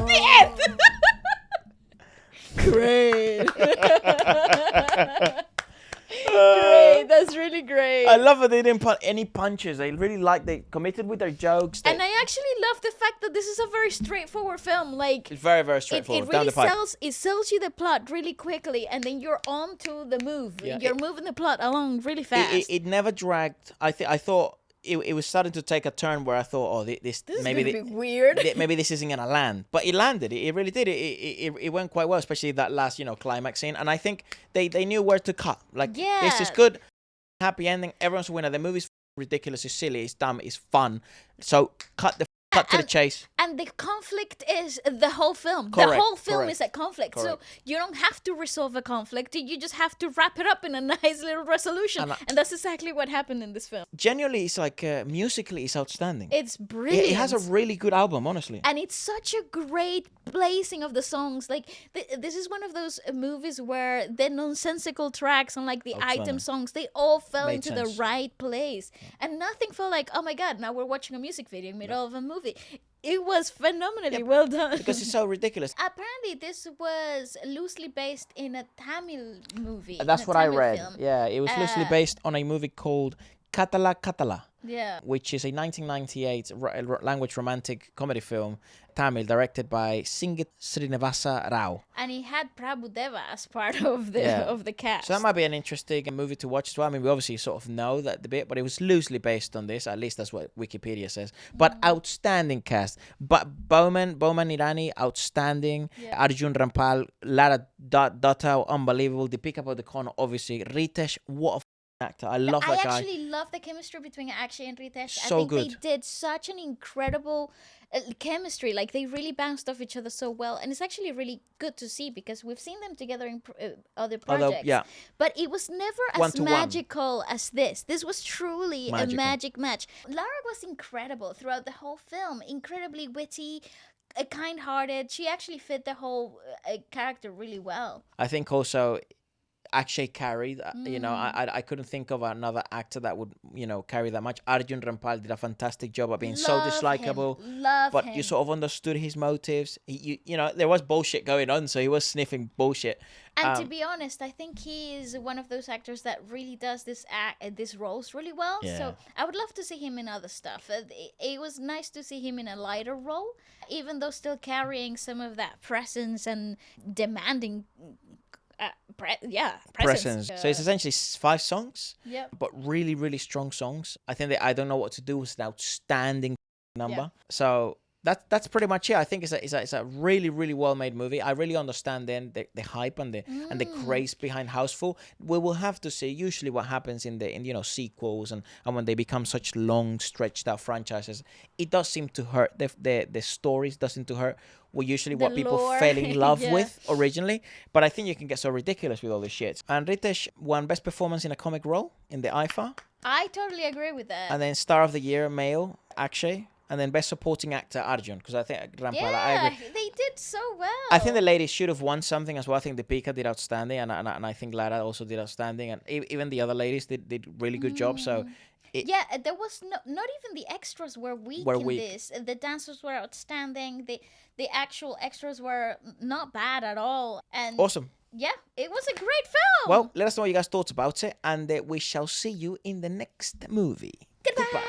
The end. Great. Great. That's really great. I love that they didn't put any punches. They really they committed with their jokes. And I actually love the fact that this is a very straightforward film. Like It's very, very straightforward. It Down really the pipe. sells you the plot really quickly, and then you're on to the move. Yeah, You're moving the plot along really fast. It never dragged. I thought it was starting to take a turn where I thought, oh, this is maybe gonna be weird. Maybe this isn't gonna land, but it landed. It really did. It went quite well, especially that last climax scene. And I think they knew where to cut. Like this is good, happy ending. Everyone's a winner. The movie's ridiculous. It's silly. It's dumb. It's fun. So cut to the chase. And the conflict is the whole film. Correct, The whole film correct, is a conflict. So correct. you don't have to resolve a conflict. You just have to wrap it up in a nice little resolution. And that's exactly what happened in this film. Genuinely, it's like musically, it's outstanding. It's brilliant. It has a really good album, honestly. And it's such a great placing of the songs. Like this is one of those movies where the nonsensical tracks and like the item songs, they all fell Made into sense. the right place. And nothing felt like, oh my god, now we're watching a music video in the middle of a movie. It was phenomenally well done. Because it's so ridiculous. Apparently, this was loosely based in a Tamil movie. That's in a what I Tamil read. film. Yeah, it was loosely based on a movie called Katala Katala. Yeah. Which is a 1998 language romantic comedy film, Tamil, directed by Singit Srinivasa Rao. And he had Prabhu Deva as part of the of the cast. So that might be an interesting movie to watch as well. I mean, we obviously sort of know that the bit, but it was loosely based on this. At least that's what Wikipedia says. But outstanding cast. But Bowman Irani, outstanding. Yeah. Arjun Rampal, Lara Dutta, unbelievable. Deepika Padukone, obviously. Ritesh, what a actor. I love that guy. I actually love the chemistry between Akshay and Ritesh. So I think good. they did such an incredible chemistry. Like they really bounced off each other so well, and it's actually really good to see because we've seen them together in other projects. yeah. But it was never One as to one. magical as this. This was truly Magical. a magic match. Lara was incredible throughout the whole film. Incredibly witty. Kind-hearted. She actually fit the whole character really well. I think also Akshay carried. I couldn't think of another actor that would carry that much. Arjun Rampal did a fantastic job of being so Love dislikable. him. Love but him. you sort of understood his motives. There was bullshit going on, so he was sniffing bullshit. And to be honest, I think he is one of those actors that really does this roles really well. Yeah. So I would love to see him in other stuff. It was nice to see him in a lighter role, even though still carrying some of that presence and demanding. Presence. So it's essentially 5 songs, Yep. but really, really strong songs. I think that I Don't Know What to Do was an outstanding number. Yeah. So that's pretty much it. I think it's a really, really well made movie. I really understand then the hype and the craze behind Houseful. We will have to see usually what happens in sequels and when they become such long stretched out franchises. It does seem to hurt the stories does seem to hurt. Well, usually what The people lore. fell in love Yeah. with originally, but I think you can get so ridiculous with all this shit. And Ritesh won Best Performance in a Comic Role in the IFA, I totally agree with that. and then Star of the Year Male Akshay, and then Best Supporting Actor Arjun, because I think Rampal. I yeah, agree. they did so well. I think the ladies should have won something as well. I think Deepika did outstanding, and I think Lara also did outstanding, and even the other ladies did really good job. So. Yeah, there was not even the extras were weak Were in weak. this. The dancers were outstanding. The actual extras were not bad at all. And Awesome. yeah, it was a great film. Well, let us know what you guys thought about it, and we shall see you in the next movie. Goodbye.